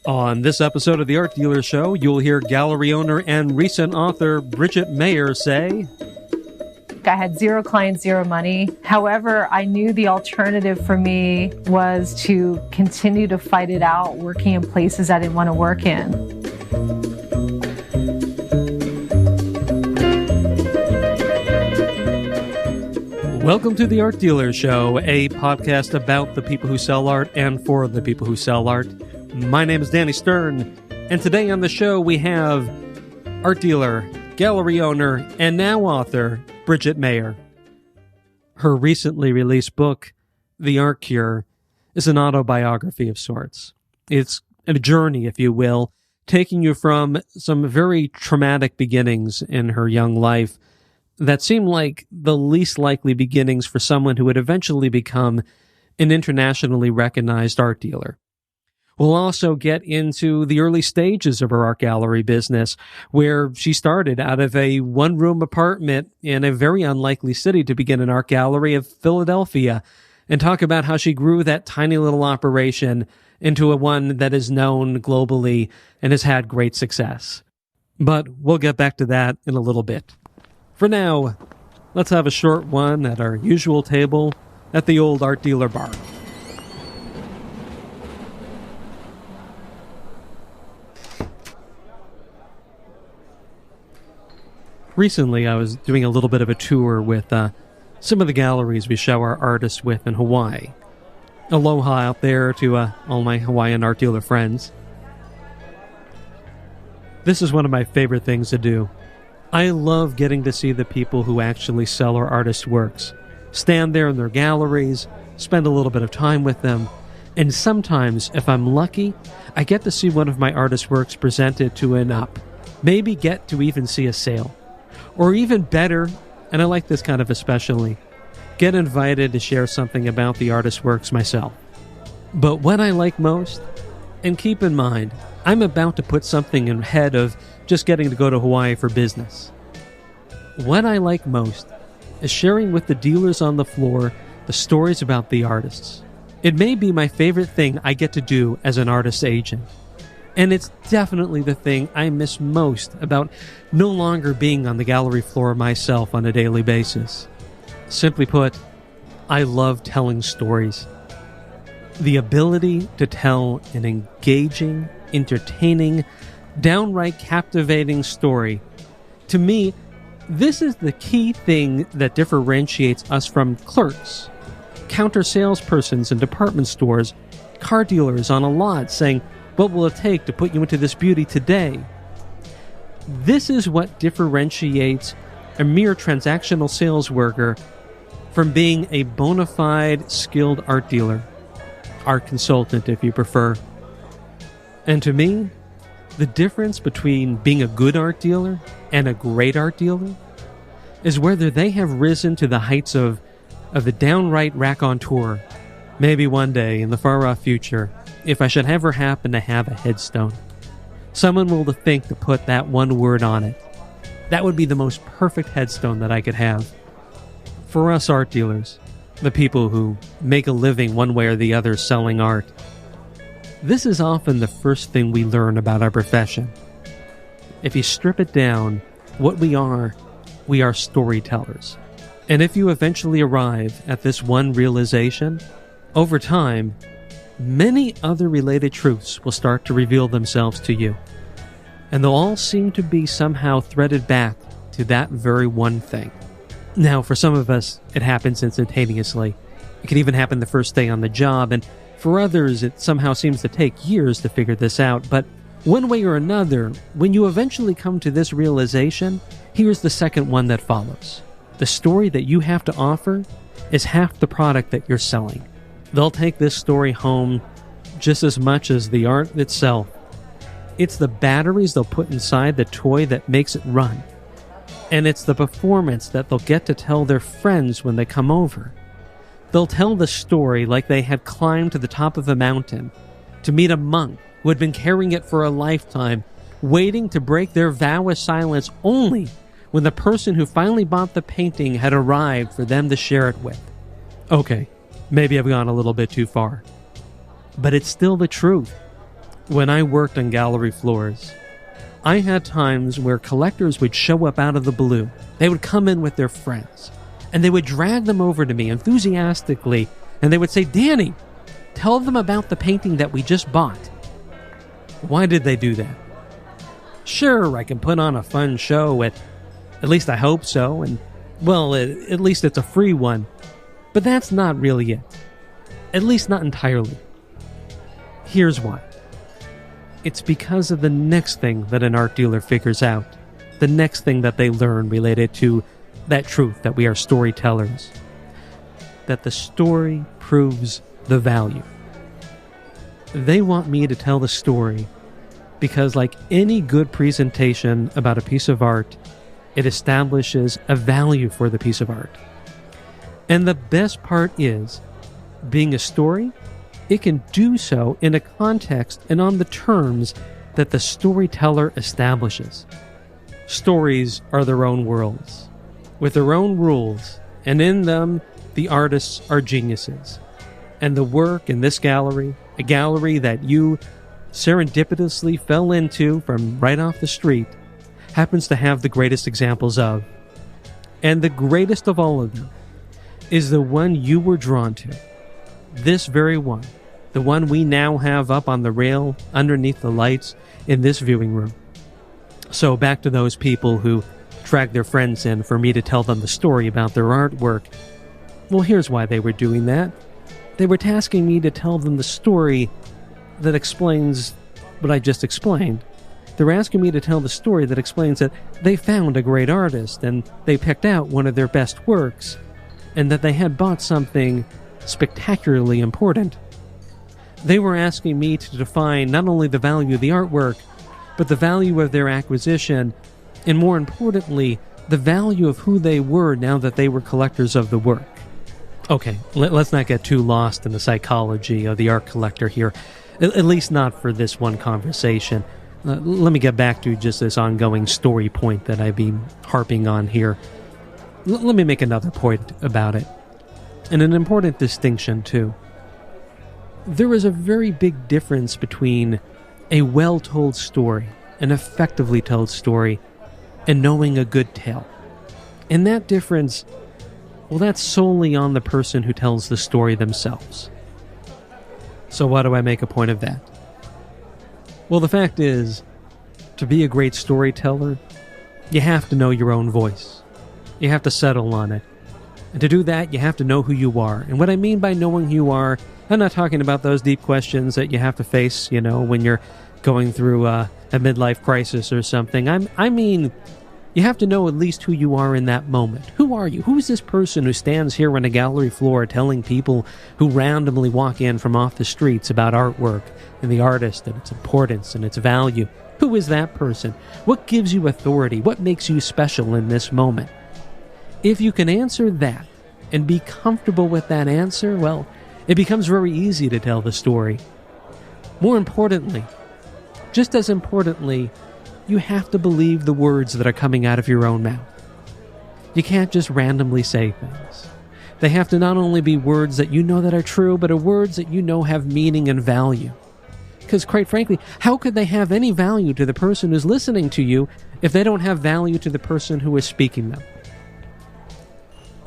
On this episode of The Art Dealer Show, you'll hear gallery owner and recent author Bridgette Mayer say, I had zero clients, zero money. However, I knew the alternative for me was to continue to fight it out, working in places I didn't want to work in. Welcome to The Art Dealer Show, a podcast about the people who sell art and for the people who sell art. My name is Danny Stern, and today on the show we have art dealer, gallery owner, and now author, Bridgette Mayer. Her recently released book, The Art Cure, is an autobiography of sorts. It's a journey, if you will, taking you from some very traumatic beginnings in her young life that seem like the least likely beginnings for someone who would eventually become an internationally recognized art dealer. We'll also get into the early stages of her art gallery business, where she started out of a one-room apartment in a very unlikely city to begin an art gallery of Philadelphia, and talk about how she grew that tiny little operation into a one that is known globally and has had great success. But we'll get back to that in a little bit. For now, let's have a short one at our usual table at the old art dealer bar. Recently, I was doing a little bit of a tour with some of the galleries we show our artists with in Hawaii. Aloha out there to all my Hawaiian art dealer friends. This is one of my favorite things to do. I love getting to see the people who actually sell our artists' works. Stand there in their galleries, spend a little bit of time with them, and sometimes, if I'm lucky, I get to see one of my artists' works presented to an up. Maybe get to even see a sale. Or even better, and I like this kind of especially, get invited to share something about the artist's works myself. But what I like most, and keep in mind, I'm about to put something ahead of just getting to go to Hawaii for business. What I like most is sharing with the dealers on the floor the stories about the artists. It may be my favorite thing I get to do as an artist agent. And it's definitely the thing I miss most about no longer being on the gallery floor myself on a daily basis. Simply put, I love telling stories. The ability to tell an engaging, entertaining, downright captivating story. To me, this is the key thing that differentiates us from clerks, counter salespersons in department stores, car dealers on a lot saying, "What will it take to put you into this beauty today?" This is what differentiates a mere transactional sales worker from being a bona fide skilled art dealer, art consultant if you prefer. And to me, the difference between being a good art dealer and a great art dealer is whether they have risen to the heights of the downright raconteur, maybe one day in the far-off future, if I should ever happen to have a headstone. Someone will think to put that one word on it. That would be the most perfect headstone that I could have. For us art dealers, the people who make a living one way or the other selling art, this is often the first thing we learn about our profession. If you strip it down, what we are storytellers. And if you eventually arrive at this one realization, over time, many other related truths will start to reveal themselves to you. And they'll all seem to be somehow threaded back to that very one thing. Now, for some of us, it happens instantaneously. It can even happen the first day on the job, and for others, it somehow seems to take years to figure this out. But one way or another, when you eventually come to this realization, here's the second one that follows. The story that you have to offer is half the product that you're selling. They'll take this story home just as much as the art itself. It's the batteries they'll put inside the toy that makes it run. And it's the performance that they'll get to tell their friends when they come over. They'll tell the story like they had climbed to the top of a mountain to meet a monk who had been carrying it for a lifetime, waiting to break their vow of silence only when the person who finally bought the painting had arrived for them to share it with. Okay, maybe I've gone a little bit too far, but it's still the truth. When I worked on gallery floors, I had times where collectors would show up out of the blue. They would come in with their friends, and they would drag them over to me enthusiastically, and they would say, "Danny, tell them about the painting that we just bought." Why did they do that? Sure, I can put on a fun show, at least I hope so, and, well, at least it's a free one. But that's not really it. At least not entirely. Here's why. It's because of the next thing that an art dealer figures out. The next thing that they learn related to that truth that we are storytellers. That the story proves the value. They want me to tell the story because, like any good presentation about a piece of art, it establishes a value for the piece of art. And the best part is, being a story, it can do so in a context and on the terms that the storyteller establishes. Stories are their own worlds, with their own rules, and in them, the artists are geniuses. And the work in this gallery, a gallery that you serendipitously fell into from right off the street, happens to have the greatest examples of. And the greatest of all of them is the one you were drawn to. This very one. The one we now have up on the rail underneath the lights in this viewing room. So back to those people who dragged their friends in for me to tell them the story about their artwork. Well, here's why they were doing that. They were tasking me to tell them the story that explains what I just explained. They're asking me to tell the story that explains that they found a great artist and they picked out one of their best works and that they had bought something spectacularly important. They were asking me to define not only the value of the artwork, but the value of their acquisition, and more importantly, the value of who they were now that they were collectors of the work. Okay, let's not get too lost in the psychology of the art collector here, at least not for this one conversation. Let me get back to just this ongoing story point that I've been harping on here. Let me make another point about it, and an important distinction too. There is a very big difference between a well-told story, an effectively told story, and knowing a good tale. And that difference, well, that's solely on the person who tells the story themselves. So why do I make a point of that? Well, the fact is, to be a great storyteller, you have to know your own voice. You have to settle on it. And to do that, you have to know who you are. And what I mean by knowing who you are, I'm not talking about those deep questions that you have to face, when you're going through a midlife crisis or something. I mean, you have to know at least who you are in that moment. Who are you? Who is this person who stands here on a gallery floor telling people who randomly walk in from off the streets about artwork and the artist and its importance and its value? Who is that person? What gives you authority? What makes you special in this moment? If you can answer that and be comfortable with that answer, well, it becomes very easy to tell the story. More importantly, just as importantly, you have to believe the words that are coming out of your own mouth. You can't just randomly say things. They have to not only be words that you know that are true, but are words that you know have meaning and value. Because quite frankly, how could they have any value to the person who's listening to you if they don't have value to the person who is speaking them?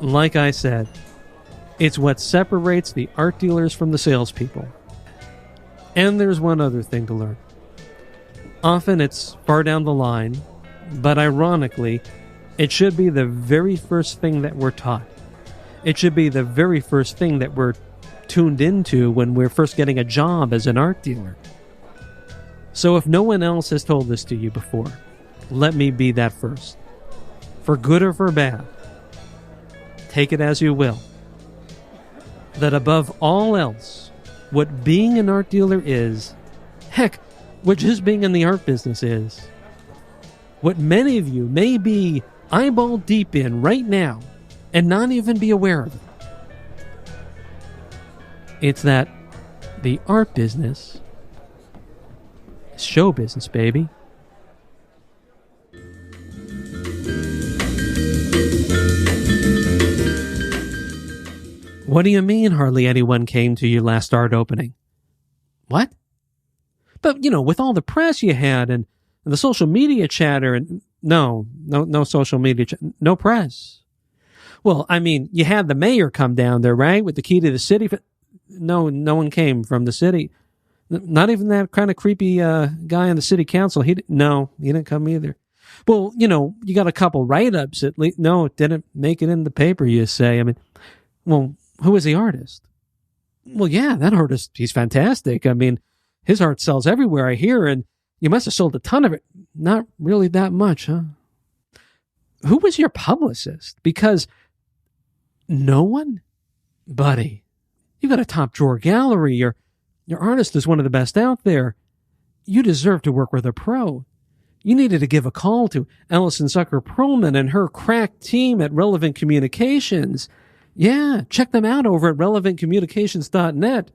Like I said, it's what separates the art dealers from the salespeople. And there's one other thing to learn. Often it's far down the line, but ironically, it should be the very first thing that we're taught. It should be the very first thing that we're tuned into when we're first getting a job as an art dealer. So if no one else has told this to you before, let me be that first. For good or for bad, take it as you will. That above all else, what being an art dealer is, heck, what just being in the art business is, what many of you may be eyeball deep in right now and not even be aware of it. It's that the art business is show business, baby. What do you mean hardly anyone came to your last art opening? What? But, with all the press you had and the social media chatter and no social media, no press. Well, I mean, you had the mayor come down there, right? With the key to the city. But no one came from the city. Not even that kind of creepy guy on the city council. He didn't come either. Well, you got a couple write-ups at least. No, it didn't make it in the paper, you say. I mean, well, who is the artist? Well, yeah, that artist, he's fantastic. I mean, his art sells everywhere, I hear, and you must have sold a ton of it. Not really that much, huh? Who was your publicist? Because no one? Buddy, you got a top drawer gallery. Your artist is one of the best out there. You deserve to work with a pro. You needed to give a call to Allison Zucker Perlman and her crack team at Relevant Communications. Yeah, check them out over at relevantcommunications.net.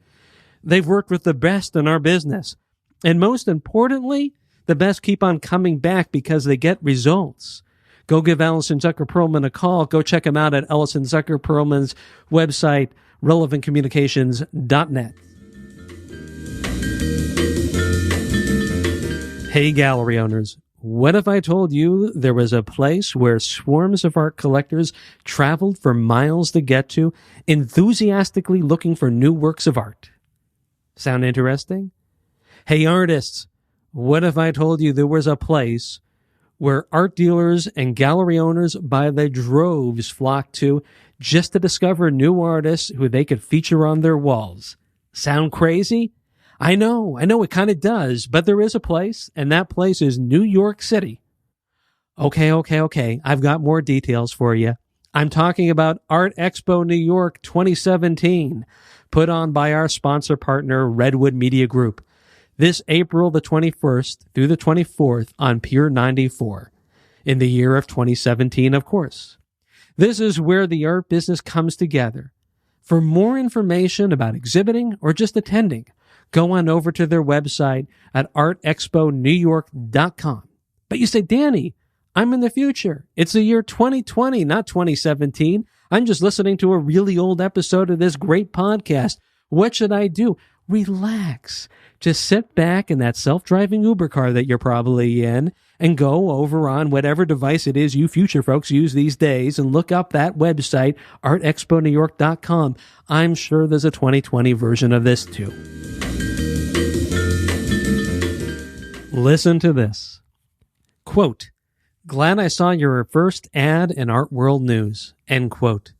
They've worked with the best in our business. And most importantly, the best keep on coming back because they get results. Go give Allison Zucker Perlman a call. Go check him out at Allison Zucker Perlman's website, relevantcommunications.net. Hey, gallery owners. What if I told you there was a place where swarms of art collectors traveled for miles to get to, enthusiastically looking for new works of art? Sound interesting? Hey, artists, what if I told you there was a place where art dealers and gallery owners by the droves flocked to just to discover new artists who they could feature on their walls? Sound crazy? I know it kind of does, but there is a place, and that place is New York City. Okay. I've got more details for you. I'm talking about Art Expo New York 2017, put on by our sponsor partner, Redwood Media Group, this April the 21st through the 24th on Pier 94, in the year of 2017, of course. This is where the art business comes together. For more information about exhibiting or just attending, go on over to their website at artexponewyork.com. But you say, Danny, I'm in the future. It's the year 2020, not 2017. I'm just listening to a really old episode of this great podcast. What should I do? Relax. Just sit back in that self-driving Uber car that you're probably in and go over on whatever device it is you future folks use these days and look up that website, artexponewyork.com. I'm sure there's a 2020 version of this too. Listen to this. Quote, glad I saw your first ad in Art World News. End quote.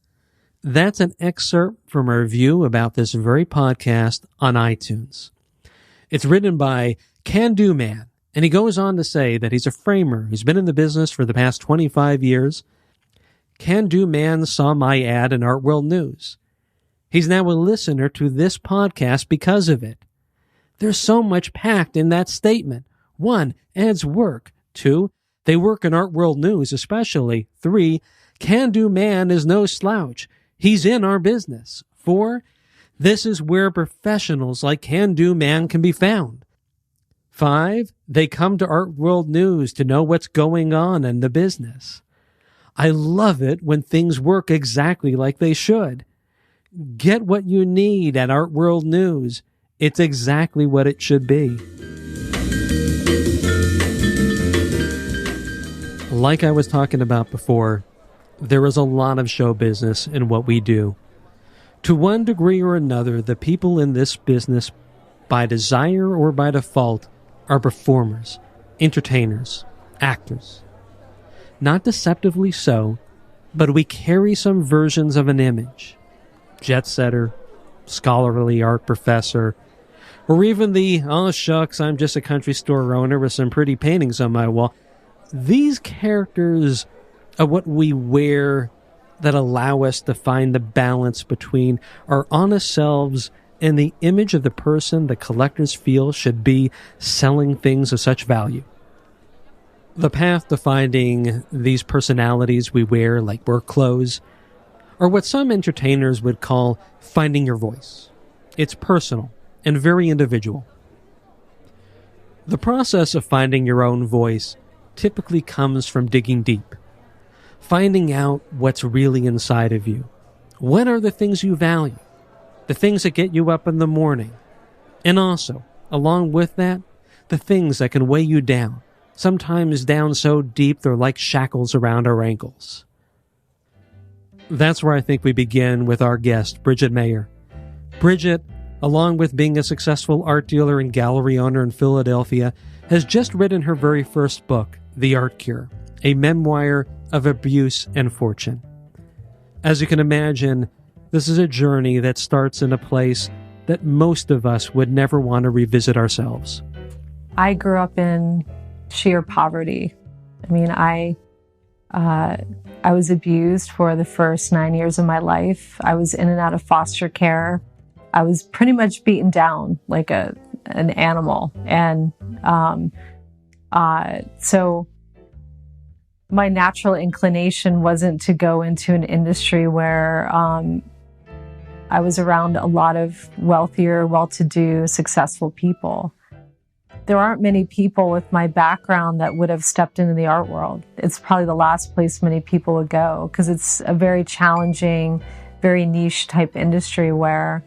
That's an excerpt from a review about this very podcast on iTunes. It's written by Can Do Man, and he goes on to say that he's a framer who's been in the business for the past 25 years. Can Do Man saw my ad in Art World News. He's now a listener to this podcast because of it. There's so much packed in that statement. 1, ads work. 2, they work in Art World News especially. 3, Can Do Man is no slouch. He's in our business. 4, this is where professionals like Can Do Man can be found. 5, they come to Art World News to know what's going on in the business. I love it when things work exactly like they should. Get what you need at Art World News. It's exactly what it should be. Like I was talking about before, there is a lot of show business in what we do. To one degree or another, the people in this business, by desire or by default, are performers, entertainers, actors. Not deceptively so, but we carry some versions of an image. Jet setter, scholarly art professor, or even the, oh shucks, I'm just a country store owner with some pretty paintings on my wall. These characters are what we wear that allow us to find the balance between our honest selves and the image of the person the collectors feel should be selling things of such value. The path to finding these personalities we wear like work clothes are what some entertainers would call finding your voice. It's personal and very individual. The process of finding your own voice typically comes from digging deep, finding out what's really inside of you. What are the things you value? The things that get you up in the morning. And also, along with that, the things that can weigh you down, sometimes down so deep they're like shackles around our ankles. That's where I think we begin with our guest, Bridgette Mayer. Bridgette, along with being a successful art dealer and gallery owner in Philadelphia, has just written her very first book, The Art Cure, a memoir of abuse and fortune. As you can imagine, this is a journey that starts in a place that most of us would never want to revisit ourselves. I grew up in sheer poverty. I mean, I was abused for the first 9 years of my life. I was in and out of foster care. I was pretty much beaten down like an animal. And so my natural inclination wasn't to go into an industry where I was around a lot of wealthier, well-to-do, successful people. There aren't many people with my background that would have stepped into the art world. It's probably the last place many people would go because it's a very challenging, very niche type industry where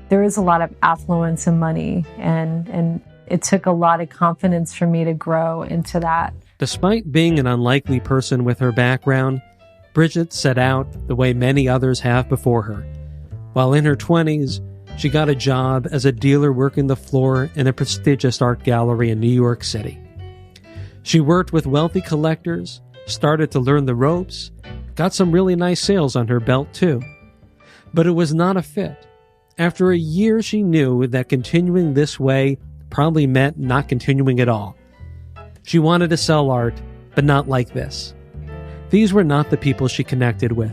there is a lot of affluence and money, and it took a lot of confidence for me to grow into that. Despite being an unlikely person with her background, Bridgette set out the way many others have before her. While in her 20s, she got a job as a dealer working the floor in a prestigious art gallery in New York City. She worked with wealthy collectors, started to learn the ropes, got some really nice sales on her belt too. But it was not a fit. After a year, she knew that continuing this way probably meant not continuing at all. She wanted to sell art, but not like this. These were not the people she connected with,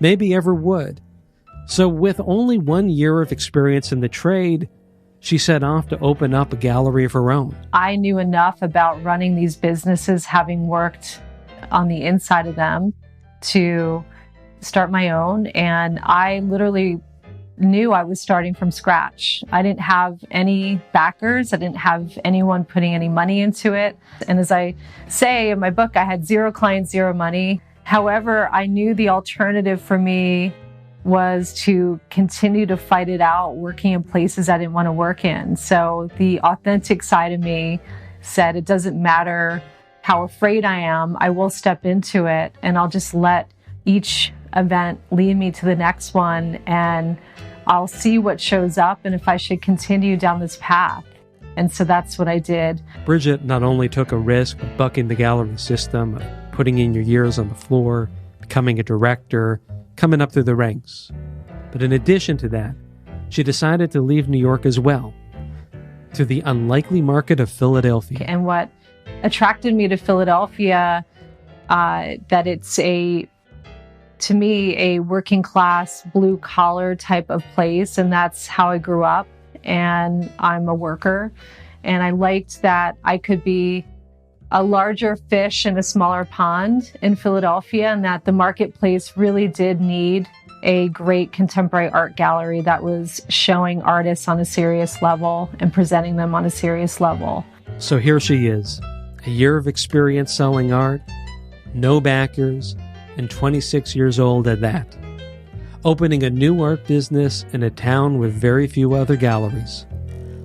maybe ever would. So with only 1 year of experience in the trade, she set off to open up a gallery of her own. I knew enough about running these businesses, having worked on the inside of them, to start my own. And I literally knew I was starting from scratch. I didn't have any backers. I didn't have anyone putting any money into it. And as I say in my book, I had 0 clients, 0 money. However, I knew the alternative for me was to continue to fight it out, working in places I didn't want to work in. So the authentic side of me said, it doesn't matter how afraid I am, I will step into it, and I'll just let each event lead me to the next one, and I'll see what shows up and if I should continue down this path. And so that's what I did. Bridgette not only took a risk of bucking the gallery system, of putting in your years on the floor, becoming a director, coming up through the ranks, but in addition to that, she decided to leave New York as well, to the unlikely market of Philadelphia. And what attracted me to Philadelphia, that it's to me, a working class, blue collar type of place. And that's how I grew up. And I'm a worker. And I liked that I could be a larger fish in a smaller pond in Philadelphia, and that the marketplace really did need a great contemporary art gallery that was showing artists on a serious level and presenting them on a serious level. So here she is, a year of experience selling art, no backers, and 26 years old at that. Opening a new art business in a town with very few other galleries,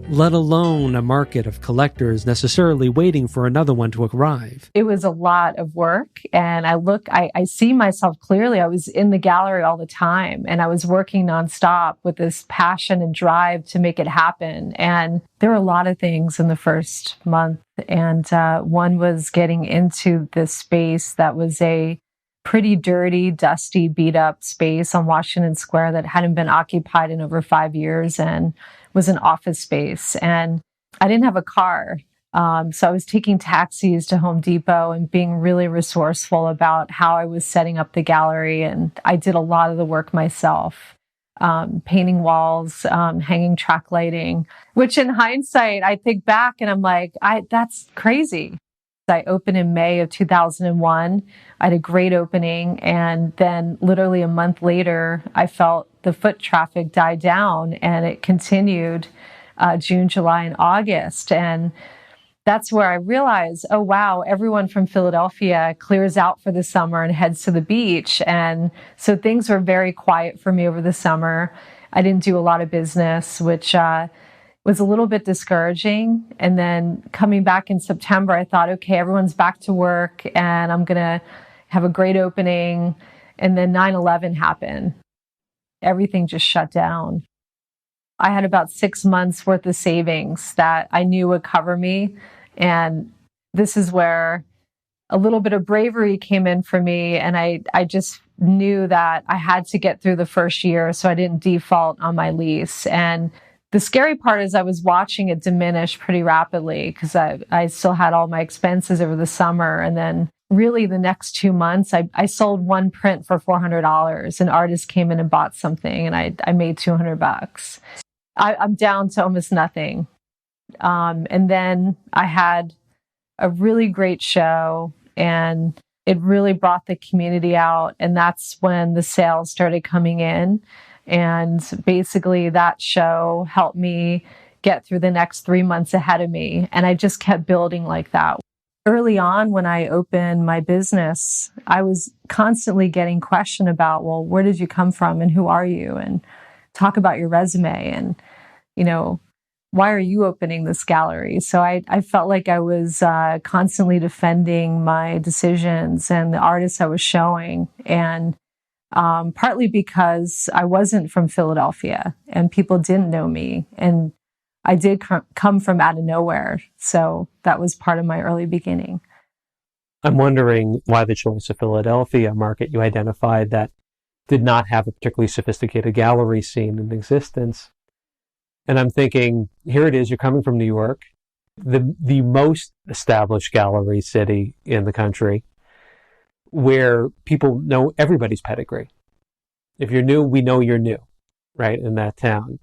let alone a market of collectors necessarily waiting for another one to arrive. It was a lot of work, and I see myself clearly. I was in the gallery all the time, and I was working nonstop with this passion and drive to make it happen. And there were a lot of things in the first month, and one was getting into this space that was a pretty dirty, dusty, beat-up space on Washington Square that hadn't been occupied in over 5 years and was an office space. And I didn't have a car. So I was taking taxis to Home Depot and being really resourceful about how I was setting up the gallery. And I did a lot of the work myself, painting walls, hanging track lighting, which in hindsight, I think back and I'm like, that's crazy. I opened in May of 2001. I had a great opening. And then literally a month later, I felt the foot traffic die down, and it continued June, July, and August. And that's where I realized, oh, wow, everyone from Philadelphia clears out for the summer and heads to the beach. And so things were very quiet for me over the summer. I didn't do a lot of business, which was a little bit discouraging. And then coming back in September, I thought, okay, everyone's back to work and I'm going to have a great opening. And then 9/11 happened. Everything just shut down. I had about 6 months worth of savings that I knew would cover me. And this is where a little bit of bravery came in for me. And I just knew that I had to get through the first year so I didn't default on my lease. And the scary part is I was watching it diminish pretty rapidly because I still had all my expenses over the summer. And then really the next 2 months, I sold one print for $400. An artist came in and bought something and I made $200. I'm down to almost nothing. And then I had a really great show and it really brought the community out. And that's when the sales started coming in. And basically that show helped me get through the next 3 months ahead of me. And I just kept building like that. Early on, when I opened my business, I was constantly getting questioned about, well, where did you come from and who are you? And talk about your resume and, why are you opening this gallery? So I felt like I was constantly defending my decisions and the artists I was showing. And partly because I wasn't from Philadelphia and people didn't know me. And I did come from out of nowhere. So that was part of my early beginning. I'm wondering why the choice of Philadelphia, a market you identified that did not have a particularly sophisticated gallery scene in existence. And I'm thinking, here it is, you're coming from New York, the most established gallery city in the country, where people know everybody's pedigree. If you're new, we know you're new, right, in that town.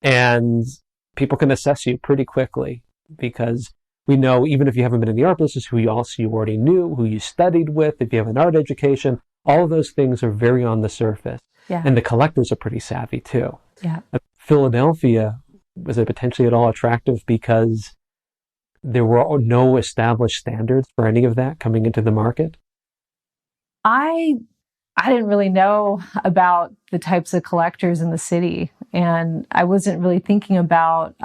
And people can assess you pretty quickly because we know, even if you haven't been in the art business, who you already knew, who you studied with, if you have an art education, all of those things are very on the surface. Yeah. And the collectors are pretty savvy too. Yeah. Philadelphia, was it potentially at all attractive because there were no established standards for any of that coming into the market? I didn't really know about the types of collectors in the city, and I wasn't really thinking about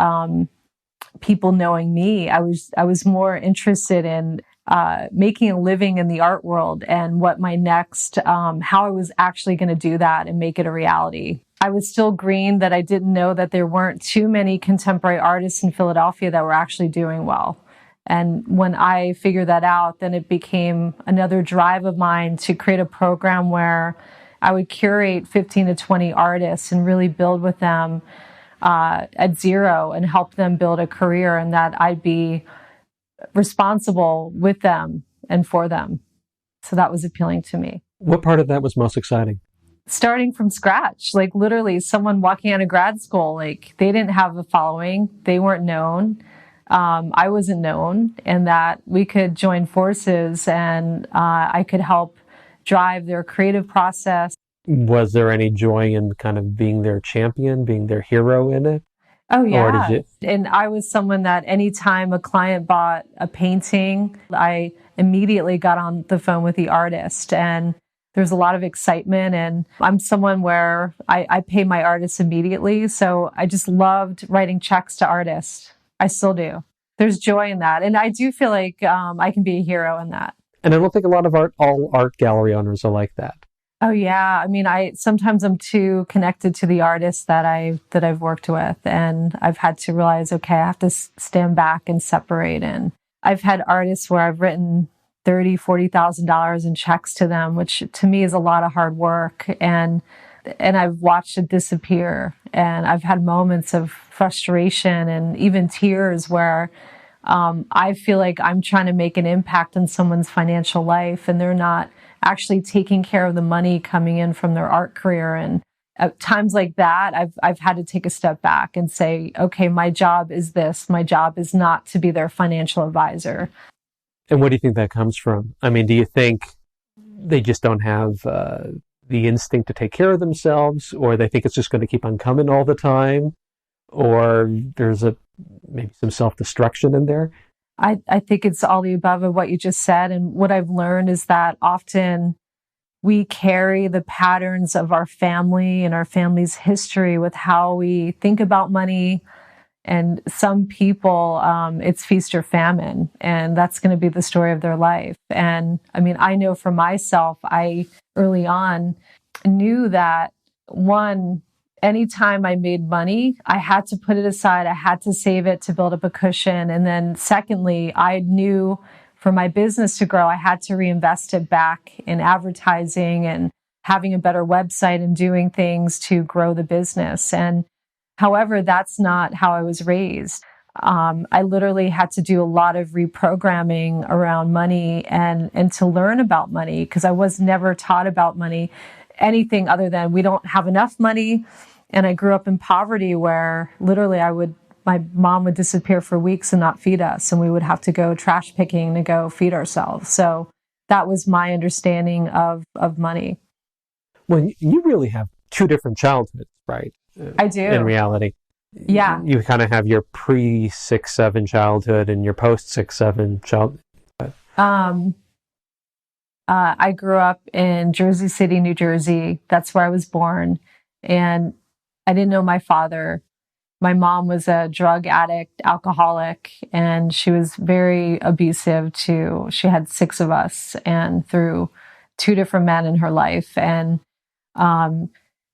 people knowing me. I was more interested in making a living in the art world and what my next, how I was actually going to do that and make it a reality. I was still green that I didn't know that there weren't too many contemporary artists in Philadelphia that were actually doing well. And when I figured that out, then it became another drive of mine to create a program where I would curate 15 to 20 artists and really build with them at zero and help them build a career, and that I'd be responsible with them and for them. So that was appealing to me. What part of that was most exciting? Starting from scratch, like literally someone walking out of grad school, like they didn't have a following, they weren't known. I wasn't known, and that we could join forces and I could help drive their creative process. Was there any joy in kind of being their champion, being their hero in it? Oh, yeah. And I was someone that anytime a client bought a painting, I immediately got on the phone with the artist, and there's a lot of excitement. And I'm someone where I pay my artists immediately. So I just loved writing checks to artists. I still do. There's joy in that. And I do feel like I can be a hero in that. And I don't think all art gallery owners are like that. Oh, yeah. I mean, sometimes I'm too connected to the artists that I've worked with. And I've had to realize, okay, I have to stand back and separate. And I've had artists where I've written $30,000, $40,000 in checks to them, which to me is a lot of hard work. And I've watched it disappear. And I've had moments of frustration and even tears where I feel like I'm trying to make an impact on someone's financial life, and they're not actually taking care of the money coming in from their art career. And at times like that, I've had to take a step back and say, okay, my job is this. My job is not to be their financial advisor. And what do you think that comes from? I mean, do you think they just don't have the instinct to take care of themselves, or they think it's just going to keep on coming all the time, or there's maybe some self-destruction in there? I think it's all the above of what you just said. And what I've learned is that often we carry the patterns of our family and our family's history with how we think about money And some people, it's feast or famine, and that's going to be the story of their life. And I mean, I know for myself, I early on knew that one, anytime I made money, I had to put it aside. I had to save it to build up a cushion. And then secondly, I knew for my business to grow, I had to reinvest it back in advertising and having a better website and doing things to grow the business. And however, that's not how I was raised. I literally had to do a lot of reprogramming around money and to learn about money, because I was never taught about money, anything other than we don't have enough money. And I grew up in poverty where literally my mom would disappear for weeks and not feed us. And we would have to go trash picking to go feed ourselves. So that was my understanding of money. Well, you really have two different childhoods, right? I do. In reality. Yeah. You kind of have your pre-6-7 childhood and your post-6-7 childhood. I grew up in Jersey City, New Jersey. That's where I was born. And I didn't know my father. My mom was a drug addict, alcoholic, and she was very abusive too. She had 6 of us and through 2 different men in her life. And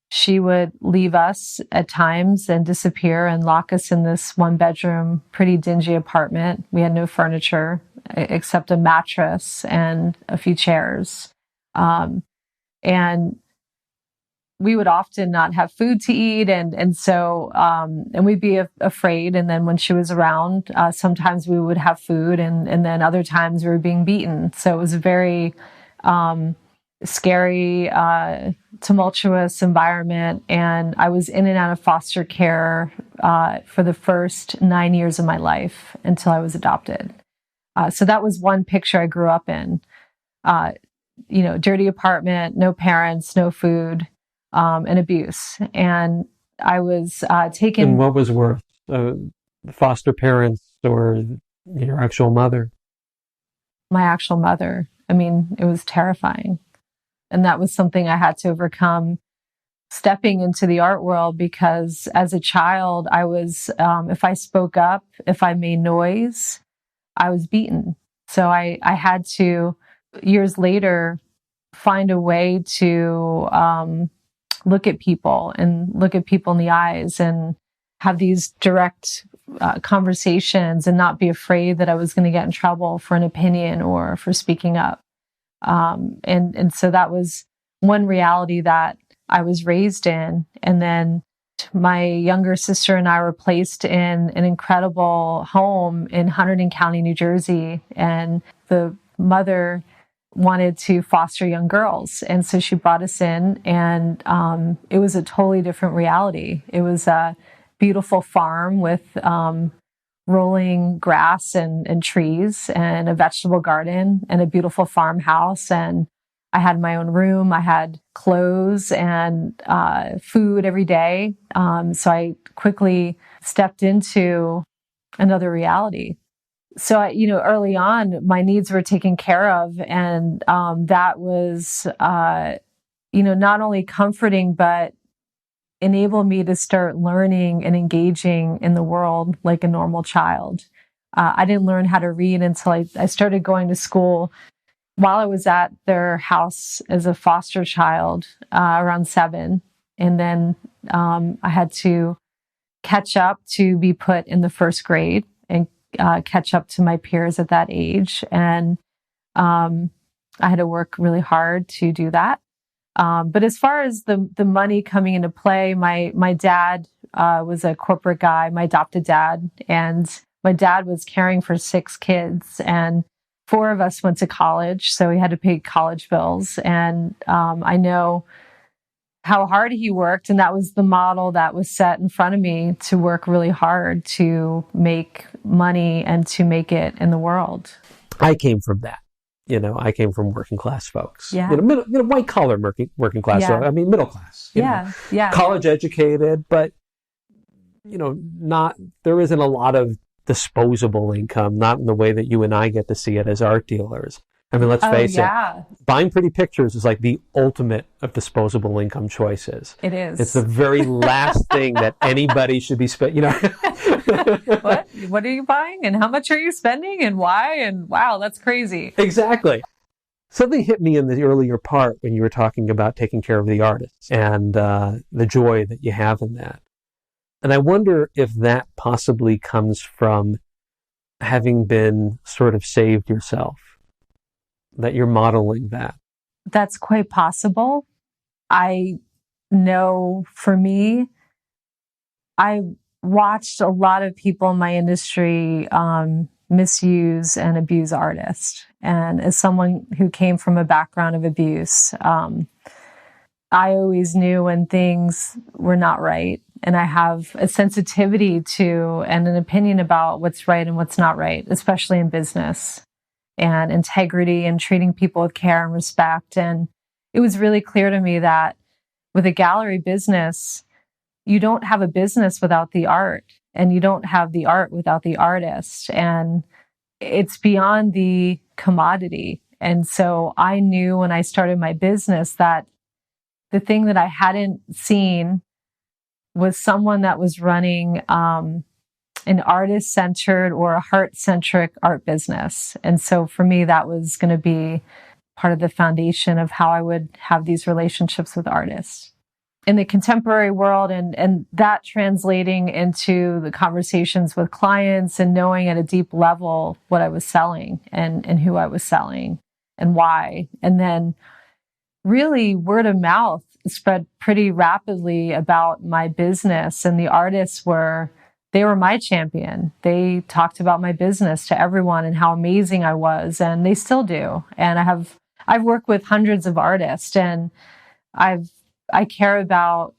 she would leave us at times and disappear and lock us in this 1-bedroom, pretty dingy apartment. We had no furniture except a mattress and a few chairs. And we would often not have food to eat. And so we'd be afraid. And then when she was around, sometimes we would have food and then other times we were being beaten. So it was a very scary, tumultuous environment. And I was in and out of foster care for the first 9 years of my life until I was adopted. So that was one picture I grew up in. Dirty apartment, no parents, no food, and abuse. And I was taken. And what was worse, foster parents or your actual mother? My actual mother. I mean, it was terrifying. And that was something I had to overcome stepping into the art world, because as a child, I was, if I spoke up, if I made noise, I was beaten. So I had to, years later, find a way to look at people in the eyes and have these direct conversations and not be afraid that I was going to get in trouble for an opinion or for speaking up. And so that was one reality that I was raised in. And then my younger sister and I were placed in an incredible home in Hunterdon County, New Jersey. And the mother wanted to foster young girls. And so she brought us in, and it was a totally different reality. It was a beautiful farm with rolling grass and trees and a vegetable garden and a beautiful farmhouse. And I had my own room. I had clothes and food every day. So I quickly stepped into another reality. So, early on, my needs were taken care of. And that was, not only comforting, but enabled me to start learning and engaging in the world like a normal child. I didn't learn how to read until I started going to school while I was at their house as a foster child, around 7. And then I had to catch up to be put in the 1st grade and catch up to my peers at that age. And I had to work really hard to do that. But as far as the money coming into play, my dad was a corporate guy, my adopted dad, and my dad was caring for 6 kids, and 4 of us went to college, so he had to pay college bills. And I know how hard he worked, and that was the model that was set in front of me, to work really hard to make money and to make it in the world. I came from that. I came from working class folks. Yeah. White collar working class. Yeah. So, I mean, middle class. Yeah. College educated, but there isn't a lot of disposable income, not in the way that you and I get to see it as art dealers. I mean, let's face it. Yeah, Buying pretty pictures is like the ultimate of disposable income choices. it is. It's the very last thing that anybody should be spending, What are you buying and how much are you spending and why? And wow, that's crazy. Exactly. Something hit me in the earlier part when you were talking about taking care of the artists and the joy that you have in that. And I wonder if that possibly comes from having been sort of saved yourself, that you're modeling that. That's quite possible. I know for me, I watched a lot of people in my industry misuse and abuse artists. And as someone who came from a background of abuse, I always knew when things were not right. And I have a sensitivity to and an opinion about what's right and what's not right, especially in business and integrity and treating people with care and respect. And it was really clear to me that with a gallery business, you don't have a business without the art, and you don't have the art without the artist. And it's beyond the commodity. And so I knew when I started my business that the thing that I hadn't seen was someone that was running an artist-centered or a heart-centric art business. And so for me, that was going to be part of the foundation of how I would have these relationships with artists. In the contemporary world, and that translating into the conversations with clients and knowing at a deep level what I was selling and who I was selling and why. And then really word of mouth spread pretty rapidly about my business, and the artists were my champion. They talked about my business to everyone and how amazing I was, and they still do. And I've worked with hundreds of artists, and I care about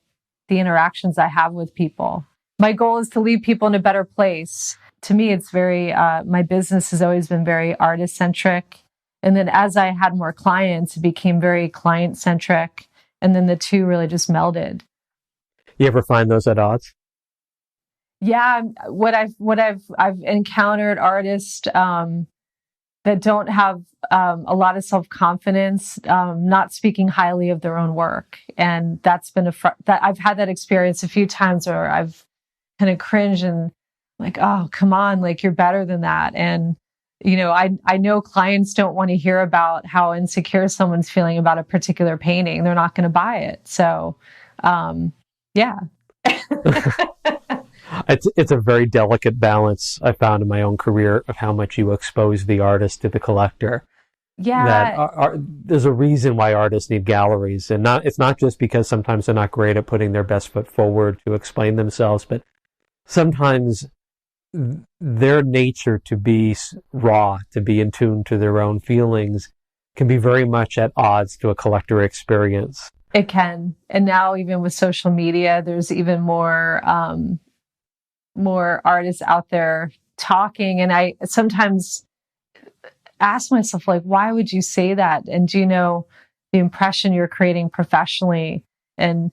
the interactions I have with people. My goal is to leave people in a better place. To me, it's very, my business has always been very artist-centric. And then as I had more clients, it became very client-centric. And then the two really just melded. You ever find those at odds? Yeah, I've encountered artists that don't have a lot of self-confidence, not speaking highly of their own work. And that's been that I've had that experience a few times where I've kind of cringed and like, oh, come on, like you're better than that. And, I know clients don't want to hear about how insecure someone's feeling about a particular painting. They're not going to buy it. So, yeah. It's a very delicate balance I found in my own career of how much you expose the artist to the collector. Yeah. That there's a reason why artists need galleries, and it's not just because sometimes they're not great at putting their best foot forward to explain themselves, but sometimes their nature to be raw, to be in tune to their own feelings, can be very much at odds to a collector experience. It can. And now even with social media, there's even more artists out there talking. And I sometimes ask myself, like, why would you say that? And do you know the impression you're creating professionally? And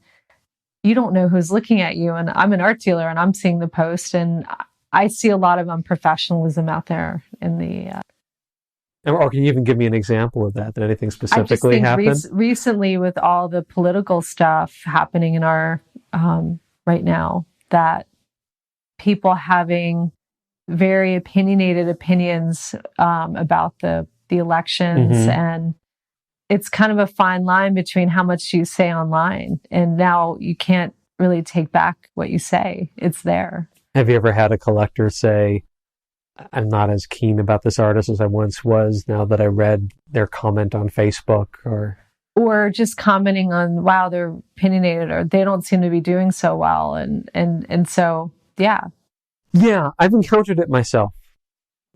you don't know who's looking at you. And I'm an art dealer and I'm seeing the post, and I see a lot of unprofessionalism out there in the... Or can you even give me an example of that anything specifically happened? Recently, with all the political stuff happening in our right now, that people having very opinionated opinions about the elections, Mm-hmm. and it's kind of a fine line between how much you say online, and now you can't really take back what you say. It's there. Have you ever had a collector say, I'm not as keen about this artist as I once was now that I read their comment on Facebook? Or just commenting on, wow, they're opinionated, or they don't seem to be doing so well. And so, yeah. Yeah, I've encountered it myself,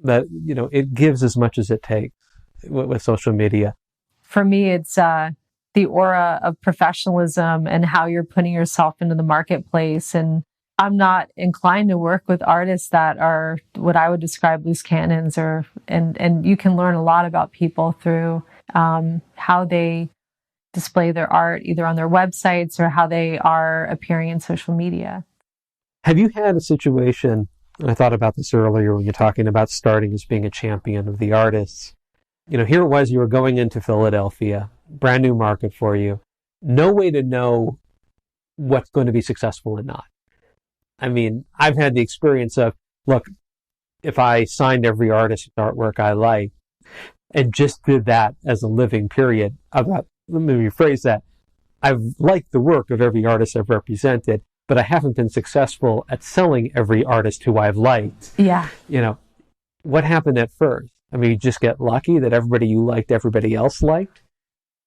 that, it gives as much as it takes with social media. For me, it's the aura of professionalism and how you're putting yourself into the marketplace. And I'm not inclined to work with artists that are what I would describe loose cannons, and you can learn a lot about people through how they display their art, either on their websites or how they are appearing in social media. Have you had a situation, and I thought about this earlier when you're talking about starting as being a champion of the artists, here it was, you were going into Philadelphia, brand new market for you, no way to know what's going to be successful and not. I mean, I've had the experience of, look, if I signed every artist's artwork I like and just did that as a living period, let me rephrase that. I've liked the work of every artist I've represented, but I haven't been successful at selling every artist who I've liked. Yeah. What happened at first? I mean, you just get lucky that everybody you liked, everybody else liked?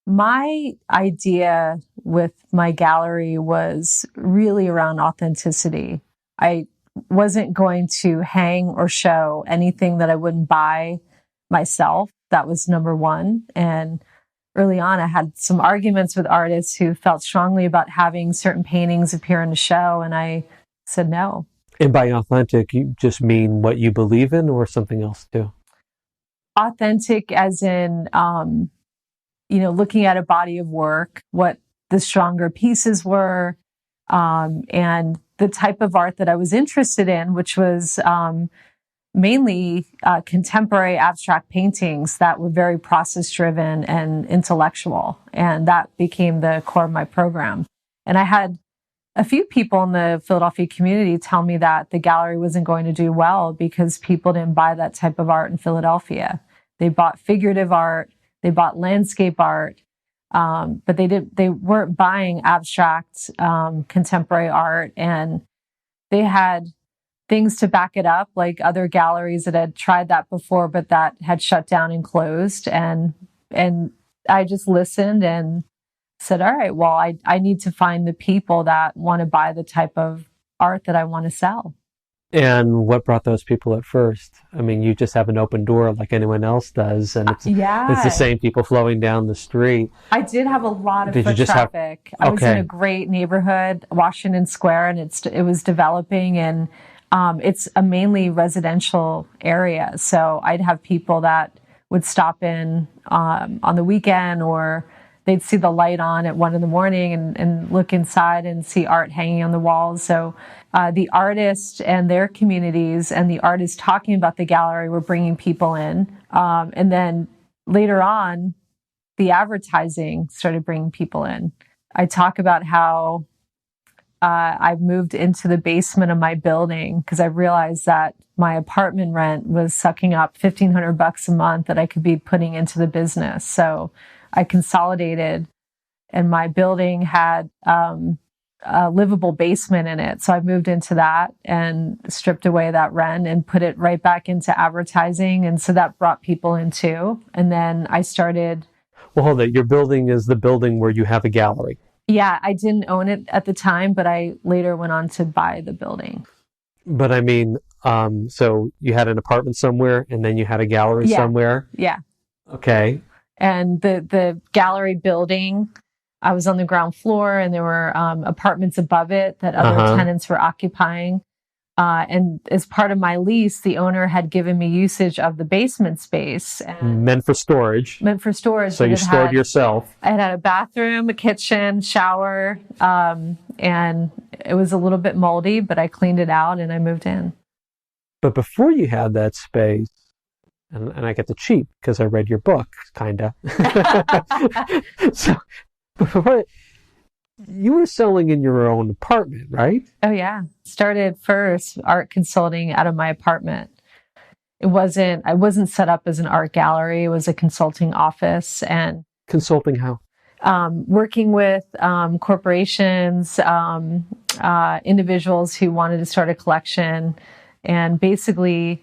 My idea with my gallery was really around authenticity. I wasn't going to hang or show anything that I wouldn't buy myself. That was number one. And early on, I had some arguments with artists who felt strongly about having certain paintings appear in the show, and I said no. And by authentic, you just mean what you believe in or something else too? Authentic as in, looking at a body of work, what the stronger pieces were, and the type of art that I was interested in, which was mainly contemporary abstract paintings that were very process-driven and intellectual. And that became the core of my program. And I had a few people in the Philadelphia community tell me that the gallery wasn't going to do well because people didn't buy that type of art in Philadelphia. They bought figurative art, they bought landscape art, but they weren't buying abstract contemporary art, and they had things to back it up, like other galleries that had tried that before, but that had shut down and closed. And I just listened and said, all right, well, I need to find the people that want to buy the type of art that I want to sell. And what brought those people at first? I mean, you just have an open door like anyone else does, and it's the same people flowing down the street. I did have a lot of foot traffic. I was in a great neighborhood, Washington Square, and it was developing, and it's a mainly residential area. So I'd have people that would stop in on the weekend, or they'd see the light on at 1 a.m. and look inside and see art hanging on the walls. So the artists and their communities and the artists talking about the gallery were bringing people in. And then later on, the advertising started bringing people in. I talk about how I moved into the basement of my building because I realized that my apartment rent was sucking up $1,500 a month that I could be putting into the business. So I consolidated, and my building had a livable basement in it. So I moved into that and stripped away that rent and put it right back into advertising. And so that brought people in too. And then I started... Well, hold it. Your building is the building where you have a gallery. Yeah, I didn't own it at the time, but I later went on to buy the building. But I mean, so you had an apartment somewhere and then you had a gallery somewhere? Yeah. Okay. And the gallery building, I was on the ground floor, and there were apartments above it that other tenants were occupying. And as part of my lease, the owner had given me usage of the basement space. And meant for storage. So you stored yourself. I had a bathroom, a kitchen, shower, and it was a little bit moldy, but I cleaned it out and I moved in. But before you had that space, and I get to cheat because I read your book, kind of. So before, you were selling in your own apartment, right? Oh, yeah. Started first art consulting out of my apartment. I wasn't set up as an art gallery. It was a consulting office. And consulting how? Working with corporations, individuals who wanted to start a collection, and basically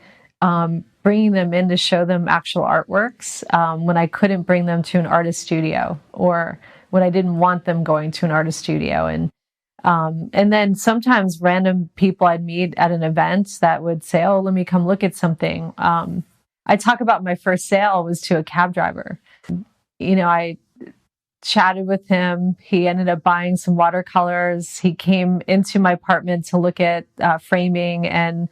bringing them in to show them actual artworks when I couldn't bring them to an artist studio, or when I didn't want them going to an artist studio. And then sometimes random people I'd meet at an event that would say, oh, let me come look at something. I talk about my first sale was to a cab driver. I chatted with him. He ended up buying some watercolors. He came into my apartment to look at framing, and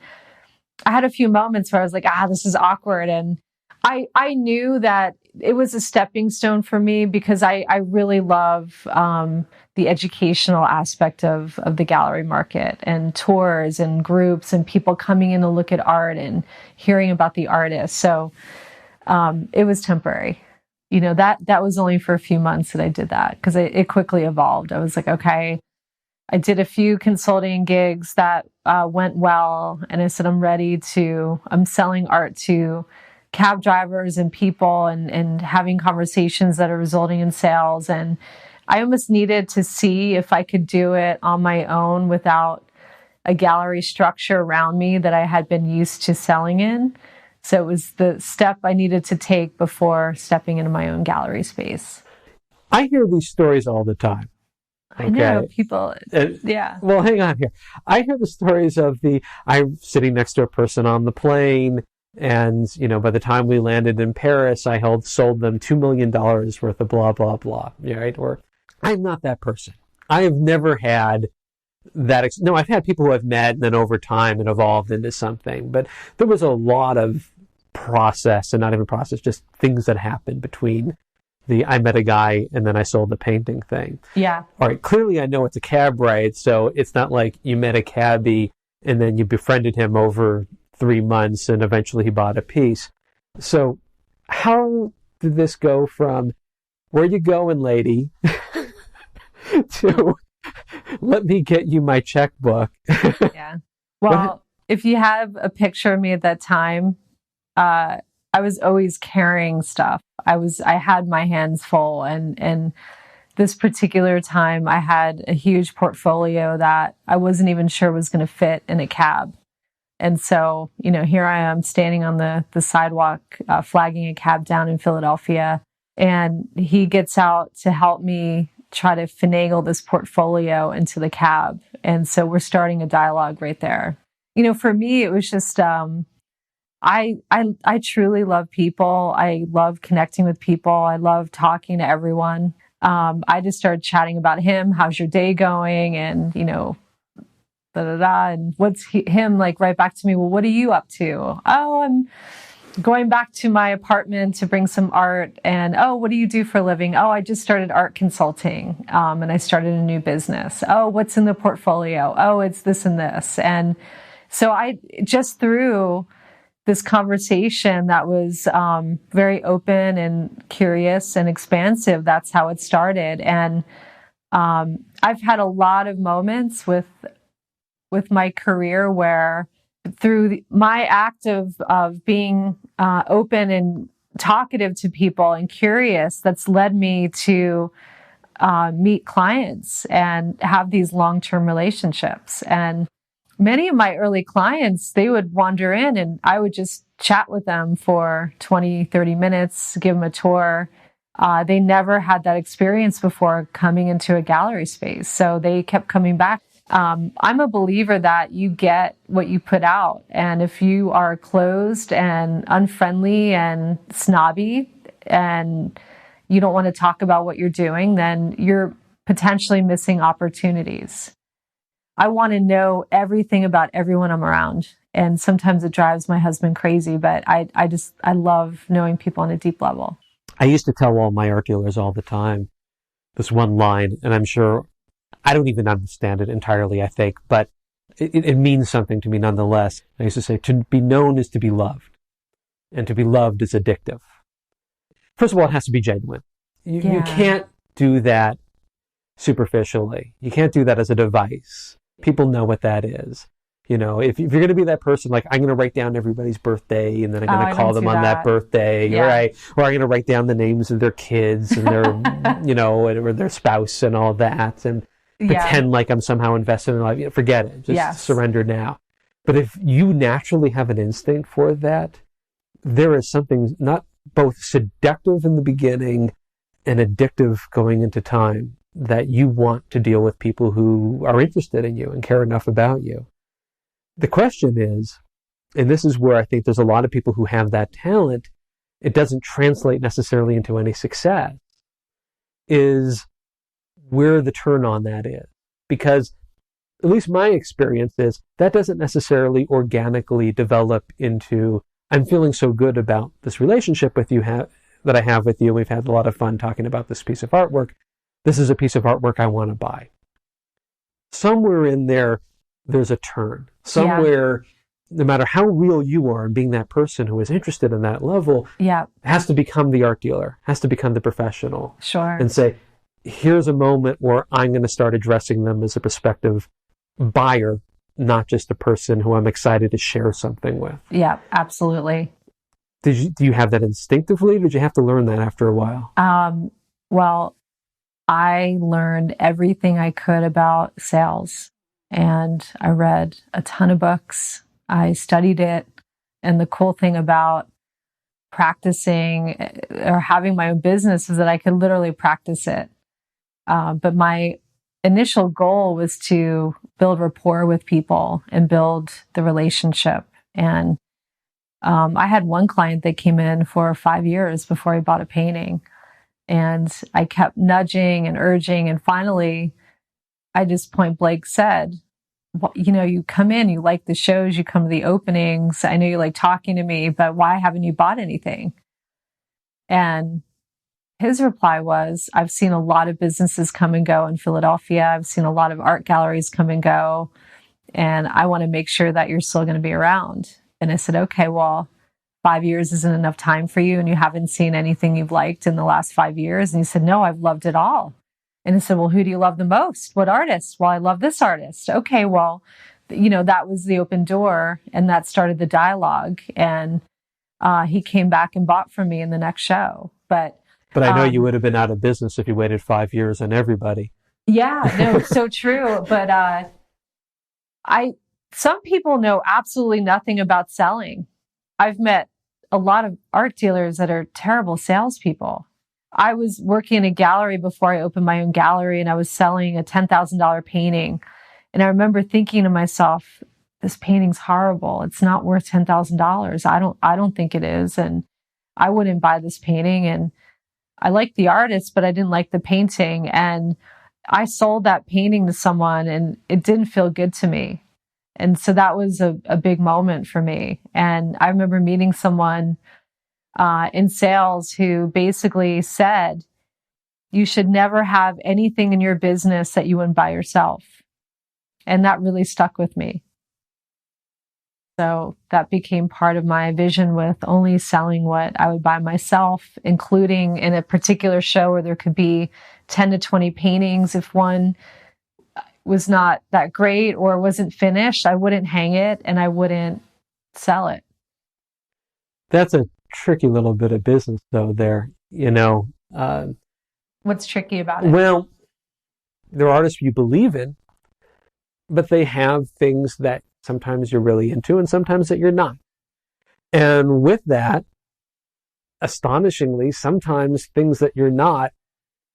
I had a few moments where I was like, this is awkward. And I knew that it was a stepping stone for me because I really love the educational aspect of the gallery market, and tours and groups and people coming in to look at art and hearing about the artists. So it was temporary. That was only for a few months that I did that, because it quickly evolved. I was like, okay, I did a few consulting gigs that went well. And I said, I'm selling art to cab drivers and people and having conversations that are resulting in sales. And I almost needed to see if I could do it on my own without a gallery structure around me that I had been used to selling in. So it was the step I needed to take before stepping into my own gallery space. I hear these stories all the time. Okay. I know people, yeah. Well, hang on here. I hear the stories of I'm sitting next to a person on the plane, and, by the time we landed in Paris, I sold them $2 million worth of blah, blah, blah, right? Or I'm not that person. I have never had that. No, I've had people who I've met and then over time and evolved into something, but there was a lot of process, and not even process, just things that happened between I met a guy and then I sold the painting thing. Yeah. All right. Clearly I know it's a cab ride. So it's not like you met a cabbie and then you befriended him over 3 months and eventually he bought a piece. So how did this go from where you going, lady, to let me get you my checkbook? Yeah. Well, if you have a picture of me at that time, I was always carrying stuff. I had my hands full, and this particular time I had a huge portfolio that I wasn't even sure was going to fit in a cab. And so, here I am standing on the sidewalk, flagging a cab down in Philadelphia, and he gets out to help me try to finagle this portfolio into the cab. And so we're starting a dialogue right there. For me, it was just, I truly love people. I love connecting with people. I love talking to everyone. I just started chatting about him. How's your day going? And, da da da. And what's him like right back to me? Well, what are you up to? Oh, I'm going back to my apartment to bring some art. And, oh, what do you do for a living? Oh, I just started art consulting. And I started a new business. Oh, what's in the portfolio? Oh, it's this and this. And so I just through this conversation that was very open and curious and expansive. That's how it started. And I've had a lot of moments with my career where through my act of being open and talkative to people and curious, that's led me to meet clients and have these long-term relationships. And many of my early clients, they would wander in and I would just chat with them for 20, 30 minutes, give them a tour. They never had that experience before coming into a gallery space. So they kept coming back. I'm a believer that you get what you put out. And if you are closed and unfriendly and snobby and you don't want to talk about what you're doing, then you're potentially missing opportunities. I want to know everything about everyone I'm around. And sometimes it drives my husband crazy, but I love knowing people on a deep level. I used to tell all my art dealers all the time this one line, and I'm sure I don't even understand it entirely, I think, but it means something to me nonetheless. I used to say, to be known is to be loved, and to be loved is addictive. First of all, it has to be genuine. You can't do that superficially. You can't do that as a device. People know what that is. If you're going to be that person, like I'm going to write down everybody's birthday and then I'm going to call them on that birthday, right? Or I'm going to write down the names of their kids and their, or their spouse and all that and pretend like I'm somehow invested in life. Forget it. Just surrender now. But if you naturally have an instinct for that, there is something not both seductive in the beginning and addictive going into time, that you want to deal with people who are interested in you and care enough about you. The question is, and this is where I think there's a lot of people who have that talent, it doesn't translate necessarily into any success, is where the turn on that is. Because at least my experience is that doesn't necessarily organically develop into, I'm feeling so good about this relationship with you that I have with you. We've had a lot of fun talking about this piece of artwork. This is a piece of artwork I want to buy. Somewhere in there, there's a turn. Somewhere no matter how real you are and being that person who is interested in that level, Yeah. has to become the art dealer, has to become the professional. Sure. And say, here's a moment where I'm going to start addressing them as a prospective buyer, not just a person who I'm excited to share something with. Yeah, absolutely. Do you have that instinctively? Or did you have to learn that after a while? Well, I learned everything I could about sales, and I read a ton of books. I studied it. And the cool thing about practicing or having my own business is that I could literally practice it. But my initial goal was to build rapport with people and build the relationship. And I had one client that came in for 5 years before he bought a painting. And I kept nudging and urging. And finally, I just point blank said, well, you come in, you like the shows, you come to the openings. I know you like talking to me, but why haven't you bought anything? And his reply was, I've seen a lot of businesses come and go in Philadelphia. I've seen a lot of art galleries come and go. And I want to make sure that you're still going to be around. And I said, okay, well, 5 years isn't enough time for you, and you haven't seen anything you've liked in the last 5 years. And he said, no, I've loved it all. And I said, well, who do you love the most? What artist? Well, I love this artist. Okay, well, that was the open door, and that started the dialogue. And he came back and bought from me in the next show. But I know you would have been out of business if you waited 5 years on everybody. Yeah, no, so true. But some people know absolutely nothing about selling. I've met a lot of art dealers that are terrible salespeople. I was working in a gallery before I opened my own gallery, and I was selling a $10,000 painting. And I remember thinking to myself, this painting's horrible. It's not worth $10,000. I don't think it is. And I wouldn't buy this painting. And I liked the artist, but I didn't like the painting. And I sold that painting to someone, and it didn't feel good to me. And so that was a big moment for me. And I remember meeting someone in sales who basically said, you should never have anything in your business that you wouldn't buy yourself. And that really stuck with me. So that became part of my vision with only selling what I would buy myself, including in a particular show where there could be 10 to 20 paintings. If one was not that great or wasn't finished, I wouldn't hang it and I wouldn't sell it. That's a tricky little bit of business, though, there. What's tricky about it? Well, there are artists you believe in, but they have things that sometimes you're really into and sometimes that you're not. And with that, astonishingly, sometimes things that you're not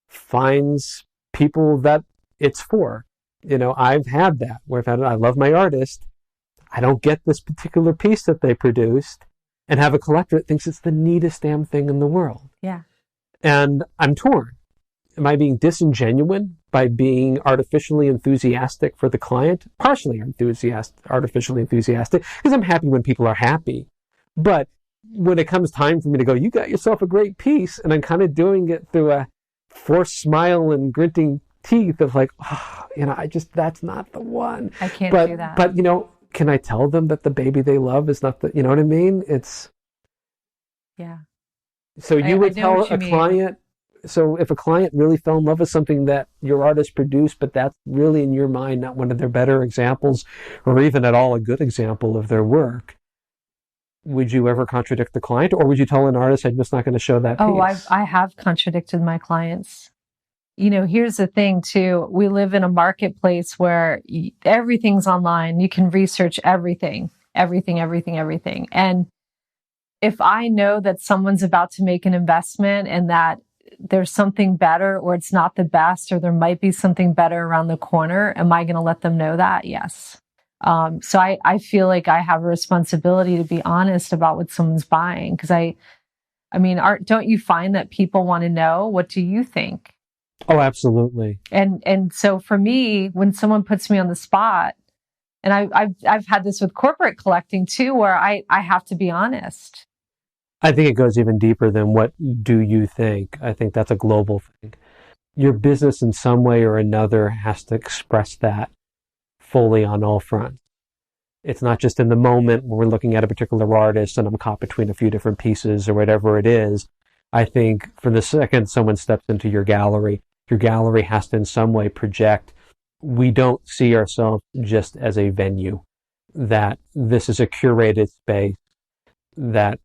finds people that it's for. I've had that where I love my artist. I don't get this particular piece that they produced, and have a collector that thinks it's the neatest damn thing in the world. Yeah. And I'm torn. Am I being disingenuous by being artificially enthusiastic for the client? Partially artificially enthusiastic, because I'm happy when people are happy. But when it comes time for me to go, you got yourself a great piece, and I'm kind of doing it through a forced smile and gritting teeth of like, that's not the one. I can't do that. But, can I tell them that the baby they love is not you know what I mean? Yeah. So you would tell a client, so if a client really fell in love with something that your artist produced, but that's really in your mind not one of their better examples, or even at all a good example of their work, would you ever contradict the client, or would you tell an artist, I'm just not going to show that piece? Oh, I have contradicted my clients. Here's the thing too. We live in a marketplace where everything's online. You can research everything. And if I know that someone's about to make an investment and that there's something better, or it's not the best, or there might be something better around the corner, am I going to let them know that? Yes. So I feel like I have a responsibility to be honest about what someone's buying. Because don't you find that people want to know, what do you think? Oh, absolutely. And so for me, when someone puts me on the spot, and I've had this with corporate collecting too, where I have to be honest. I think it goes even deeper than what do you think. I think that's a global thing. Your business in some way or another has to express that fully on all fronts. It's not just in the moment when we're looking at a particular artist and I'm caught between a few different pieces or whatever it is. I think from the second someone steps into your gallery has to in some way project. We don't see ourselves just as a venue, that this is a curated space, that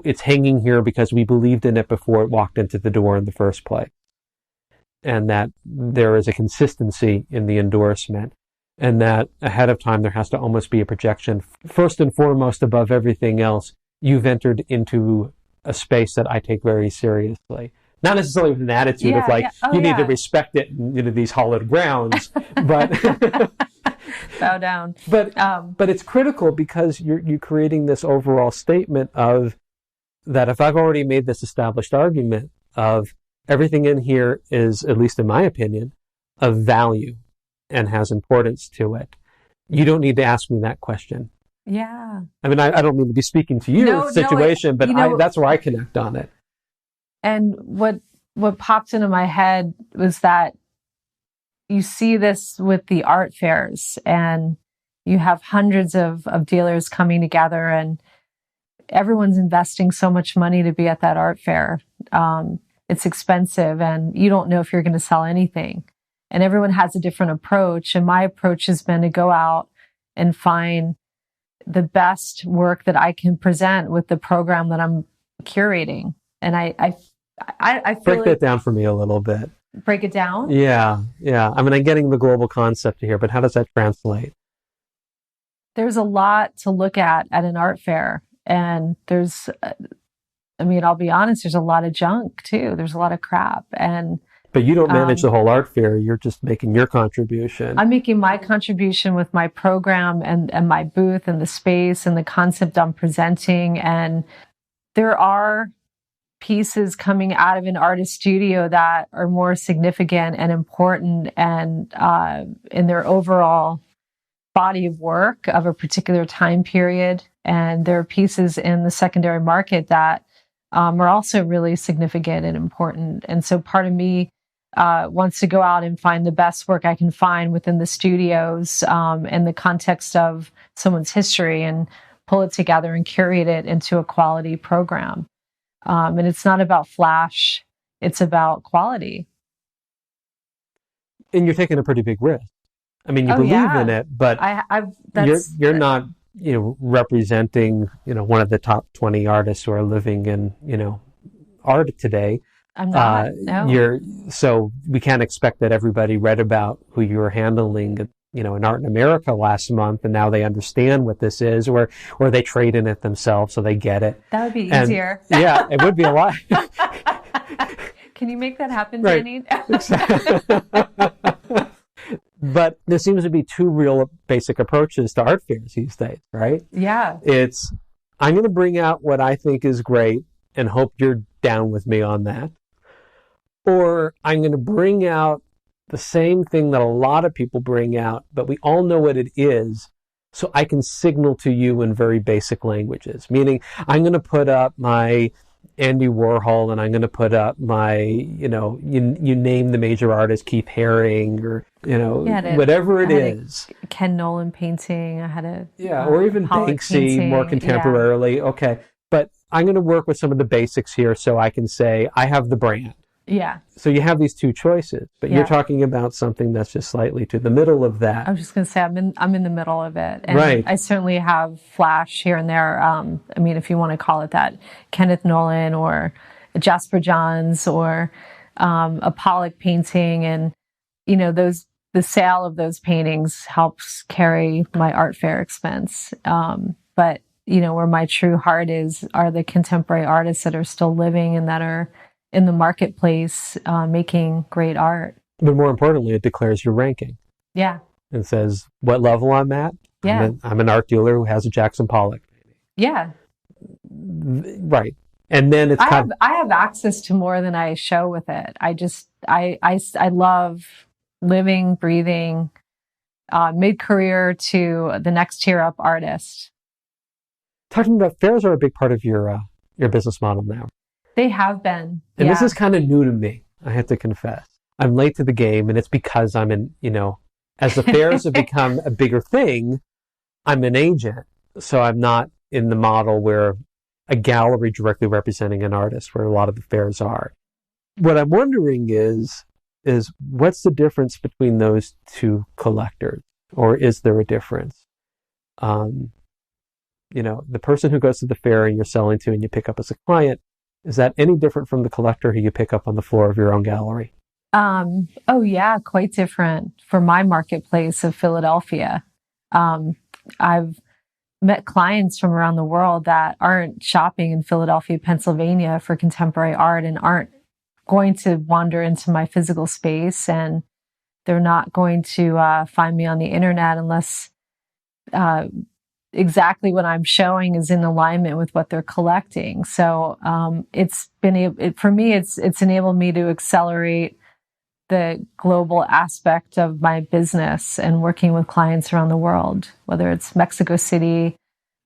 it's hanging here because we believed in it before it walked into the door in the first place. And that there is a consistency in the endorsement, and that ahead of time there has to almost be a projection. First and foremost, above everything else, you've entered into a space that I take very seriously. Not necessarily with an attitude of like, you need to respect it, these hallowed grounds, but bow down. But it's critical because you're creating this overall statement of that if I've already made this established argument of everything in here is, at least in my opinion, of value and has importance to it, you don't need to ask me that question. Yeah. I mean, I don't mean to be speaking to your situation, but that's where I connect on it. And what popped into my head was that you see this with the art fairs, and you have hundreds of dealers coming together, and everyone's investing so much money to be at that art fair. It's expensive, and you don't know if you're going to sell anything. And everyone has a different approach. And my approach has been to go out and find the best work that I can present with the program that I'm curating. And I feel break that down for me a little bit. Break it down? Yeah. I mean, I'm getting the global concept here, but how does that translate? There's a lot to look at an art fair. And I'll be honest, there's a lot of junk too. There's a lot of crap. But you don't manage the whole art fair. You're just making your contribution. I'm making my contribution with my program and my booth and the space and the concept I'm presenting. And there are pieces coming out of an artist studio that are more significant and important and in their overall body of work of a particular time period. And there are pieces in the secondary market that are also really significant and important. And so part of me wants to go out and find the best work I can find within the studios in the context of someone's history and pull it together and curate it into a quality program. And it's not about flash, it's about quality. And you're taking a pretty big risk. I mean, you believe in it, but you're not, representing, one of the top 20 artists who are living in, art today. I'm not. No. So we can't expect that everybody read about who you were handling, in Art in America last month, and now they understand what this is, or they trade in it themselves, so they get it. That would be easier. Yeah, it would be a lot. Can you make that happen, Danny? But there seems to be two real basic approaches to art fairs these days, right? Yeah. It's, I'm going to bring out what I think is great and hope you're down with me on that. Or I'm going to bring out the same thing that a lot of people bring out, but we all know what it is, so I can signal to you in very basic languages. Meaning, I'm going to put up my Andy Warhol, and I'm going to put up my, you name the major artist, Keith Haring, or, whatever it is. Ken Nolan painting. I had a or even Banksy, painting, more contemporarily. Yeah. Okay, but I'm going to work with some of the basics here, so I can say I have the brand. Yeah. So you have these two choices, but you're talking about something that's just slightly to the middle of that. I was just going to say I'm in the middle of it, and right. I certainly have flash here and there. If you want to call it that, Kenneth Nolan or Jasper Johns or a Pollock painting, and the sale of those paintings helps carry my art fair expense. But where my true heart are the contemporary artists that are still living and that are in the marketplace making great art. But more importantly, it declares your ranking. Yeah. It says what level I'm at. Yeah. I'm an art dealer who has a Jackson Pollock painting. Yeah. Right. And then it's I have access to more than I show with it. I love living, breathing, mid-career to the next tier up artist. Talking about fairs are a big part of your business model now. They have been. And this is kind of new to me, I have to confess. I'm late to the game, and it's because I'm as the fairs have become a bigger thing, I'm an agent, so I'm not in the model where a gallery directly representing an artist, where a lot of the fairs are. What I'm wondering is what's the difference between those two collectors, or is there a difference? The person who goes to the fair and you're selling to and you pick up as a client, is that any different from the collector who you pick up on the floor of your own gallery? Oh yeah, quite different for my marketplace of Philadelphia. I've met clients from around the world that aren't shopping in Philadelphia, Pennsylvania for contemporary art and aren't going to wander into my physical space, and they're not going to find me on the internet unless exactly what I'm showing is in alignment with what they're collecting. So for me, it's enabled me to accelerate the global aspect of my business and working with clients around the world, whether it's Mexico City,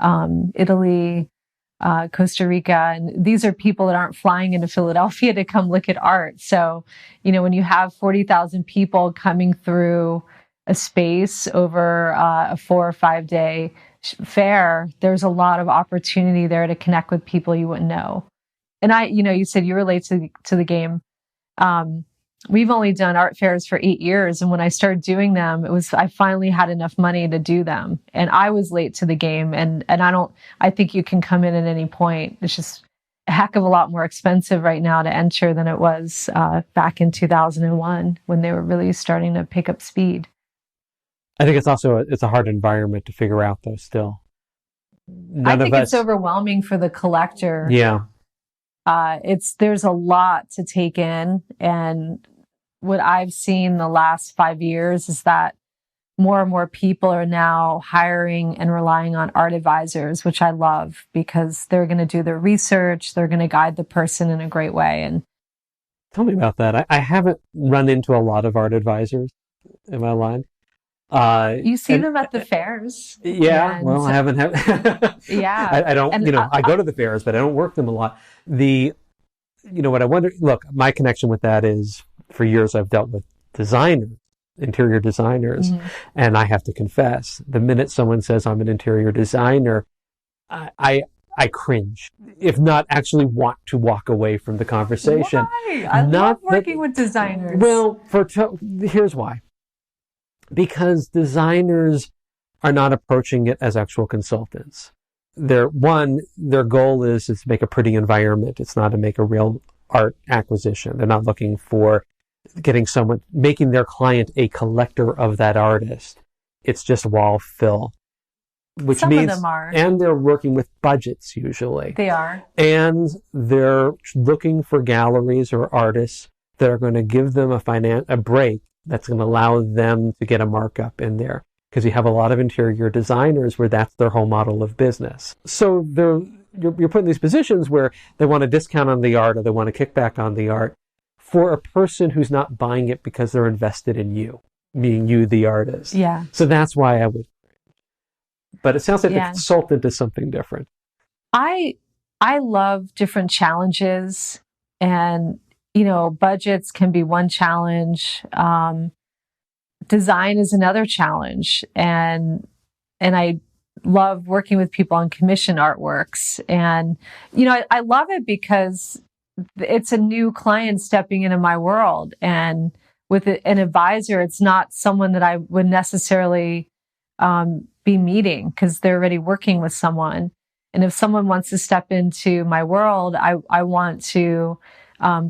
Italy, Costa Rica. And these are people that aren't flying into Philadelphia to come look at art. So, when you have 40,000 people coming through a space over a 4 or 5 day fair, there's a lot of opportunity there to connect with people you wouldn't know. And you said you were late to the game. We've only done art fairs for 8 years. And when I started doing them, I finally had enough money to do them. And I was late to the game. And I think you can come in at any point. It's just a heck of a lot more expensive right now to enter than it was back in 2001 when they were really starting to pick up speed. I think it's a hard environment to figure out though still. I think it's overwhelming for the collector. Yeah. There's a lot to take in, and what I've seen the last 5 years is that more and more people are now hiring and relying on art advisors, which I love because they're going to do their research. They're going to guide the person in a great way. And tell me about that. I haven't run into a lot of art advisors in my line. You see them at the fairs. Yeah. Well, I haven't had. Yeah. I don't, I go to the fairs, but I don't work them a lot. What I wonder, look, my connection with that is for years I've dealt with designers, interior designers. Mm-hmm. And I have to confess, the minute someone says I'm an interior designer, I cringe, if not actually want to walk away from the conversation. Why? I love working with designers. Well, here's why. Because designers are not approaching it as actual consultants. Their goal is to make a pretty environment. It's not to make a real art acquisition. They're not looking for making their client a collector of that artist. It's just wall fill. Which Some means, of them are. And they're working with budgets usually. They are. And they're looking for galleries or artists that are going to give them a break that's going to allow them to get a markup in there. Because you have a lot of interior designers where that's their whole model of business. So you're put in these positions where they want a discount on the art or they want a kickback on the art for a person who's not buying it because they're invested in you, meaning you, the artist. Yeah. So that's why I would. But it sounds like the consultant is something different. I love different challenges, and budgets can be one challenge. Design is another challenge, and I love working with people on commission artworks. And I love it because it's a new client stepping into my world, and with an advisor, it's not someone that I would necessarily be meeting because they're already working with someone. And if someone wants to step into my world, I want to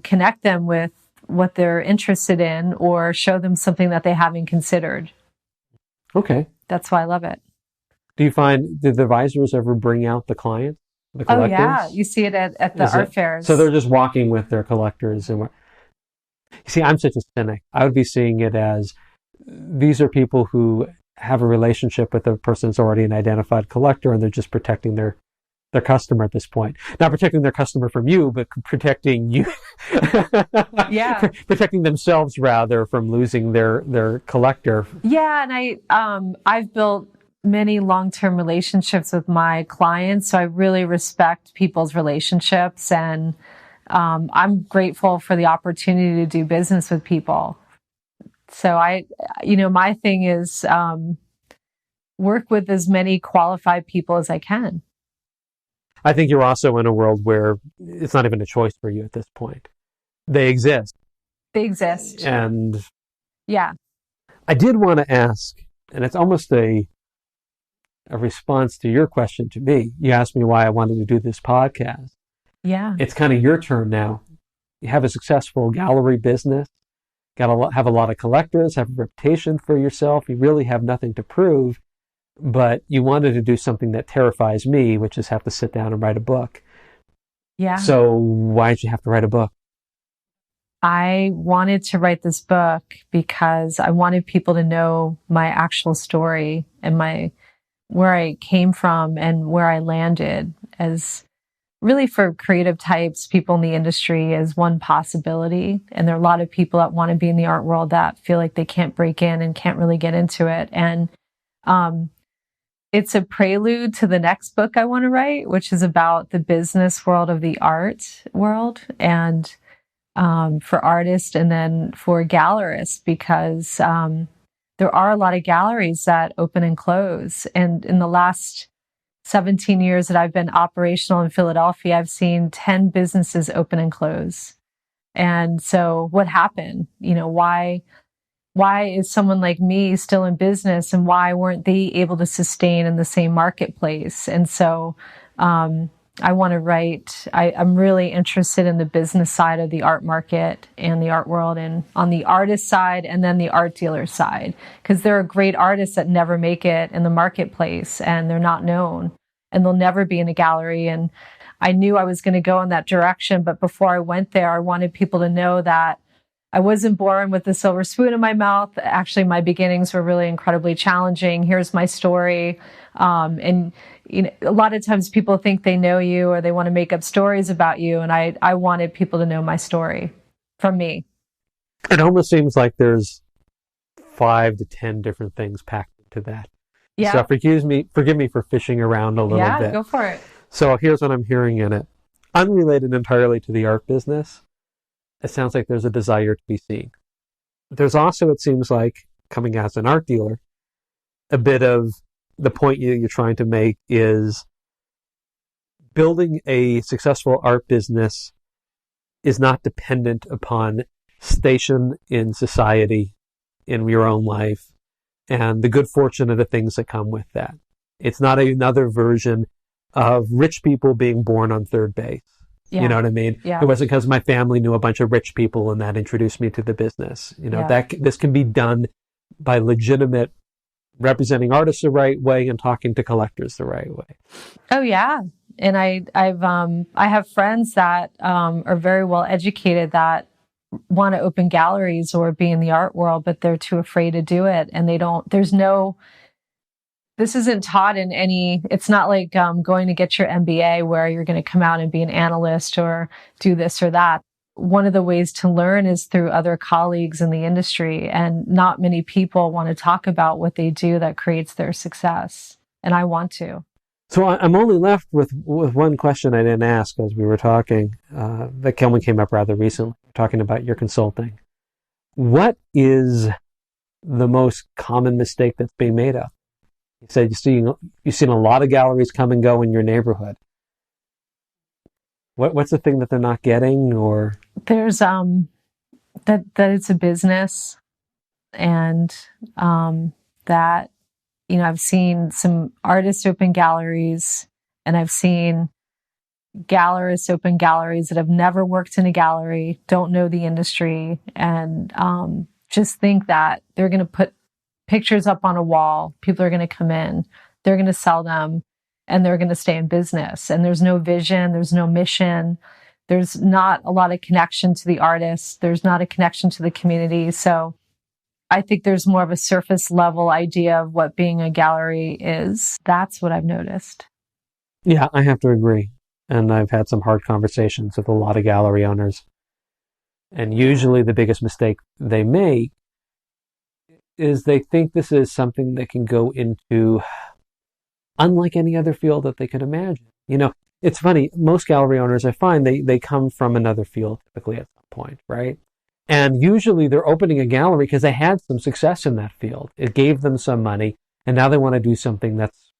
connect them with what they're interested in or show them something that they haven't considered. Okay. That's why I love it. Do the advisors ever bring out the clients, the collectors? Oh, yeah. You see it at the art fairs. So they're just walking with their collectors. You see, I'm such a cynic. I would be seeing it as these are people who have a relationship with a person who's already an identified collector, and they're just protecting their customer at this point. Not protecting their customer from you, but protecting you. Yeah. Protecting themselves, rather, from losing their collector. Yeah, and I've built many long-term relationships with my clients, so I really respect people's relationships, and I'm grateful for the opportunity to do business with people. So my thing is, work with as many qualified people as I can. I think you're also in a world where it's not even a choice for you at this point. They exist. They exist. And yeah, I did want to ask, and it's almost a response to your question to me. You asked me why I wanted to do this podcast. Yeah. It's kind of your turn now. You have a successful gallery business, have a lot of collectors, have a reputation for yourself. You really have nothing to prove, but you wanted to do something that terrifies me, which is have to sit down and write a book. Yeah. So why did you have to write a book? I wanted to write this book because I wanted people to know my actual story and where I came from and where I landed, as really for creative types, people in the industry, as one possibility. And there are a lot of people that want to be in the art world that feel like they can't break in and can't really get into it. And it's a prelude to the next book I want to write, which is about the business world of the art world, and for artists and then for gallerists, because there are a lot of galleries that open and close. And in the last 17 years that I've been operational in Philadelphia, I've seen 10 businesses open and close. And so what happened? Why is someone like me still in business, and why weren't they able to sustain in the same marketplace? And so I want to write, I'm really interested in the business side of the art market and the art world, and on the artist side and then the art dealer side, because there are great artists that never make it in the marketplace and they're not known and they'll never be in a gallery. And I knew I was going to go in that direction, but before I went there, I wanted people to know that I wasn't born with a silver spoon in my mouth. Actually, my beginnings were really incredibly challenging. Here's my story. And a lot of times people think they know you or they want to make up stories about you. And I wanted people to know my story from me. It almost seems like there's 5 to 10 different things packed into that. Yeah. So forgive me for fishing around a little bit. Yeah, go for it. So here's what I'm hearing in it. Unrelated entirely to the art business, it sounds like there's a desire to be seen. There's also, it seems like, coming as an art dealer, a bit of the point you're trying to make is building a successful art business is not dependent upon station in society, in your own life, and the good fortune of the things that come with that. It's not another version of rich people being born on third base. Yeah. You know what I mean? Yeah. It wasn't because my family knew a bunch of rich people and that introduced me to the business. This can be done by legitimate representing artists the right way and talking to collectors the right way. Oh yeah. And I have friends that are very well educated that want to open galleries or be in the art world, but they're too afraid to do it. And this isn't taught in any, it's not like going to get your MBA where you're going to come out and be an analyst or do this or that. One of the ways to learn is through other colleagues in the industry, and not many people want to talk about what they do that creates their success. And I want to. So I'm only left with one question I didn't ask as we were talking, that came up rather recently, talking about your consulting. What is the most common mistake that's being made out? You said you've seen a lot of galleries come and go in your neighborhood. What's the thing that they're not getting? Or there's that it's a business, and that I've seen some artists open galleries, and I've seen gallerists open galleries that have never worked in a gallery, don't know the industry, and just think that they're going to put pictures up on a wall. People are going to come in, they're going to sell them, and they're going to stay in business. And there's no vision, there's no mission, there's not a lot of connection to the artists, there's not a connection to the community. So I think there's more of a surface level idea of what being a gallery is. That's what I've noticed. Yeah, I have to agree. And I've had some hard conversations with a lot of gallery owners. And usually the biggest mistake they make is they think this is something that can go into unlike any other field that they could imagine. It's funny, most gallery owners, I find, they come from another field typically at some point, right? And usually they're opening a gallery because they had some success in that field. It gave them some money, And now they want to do something that's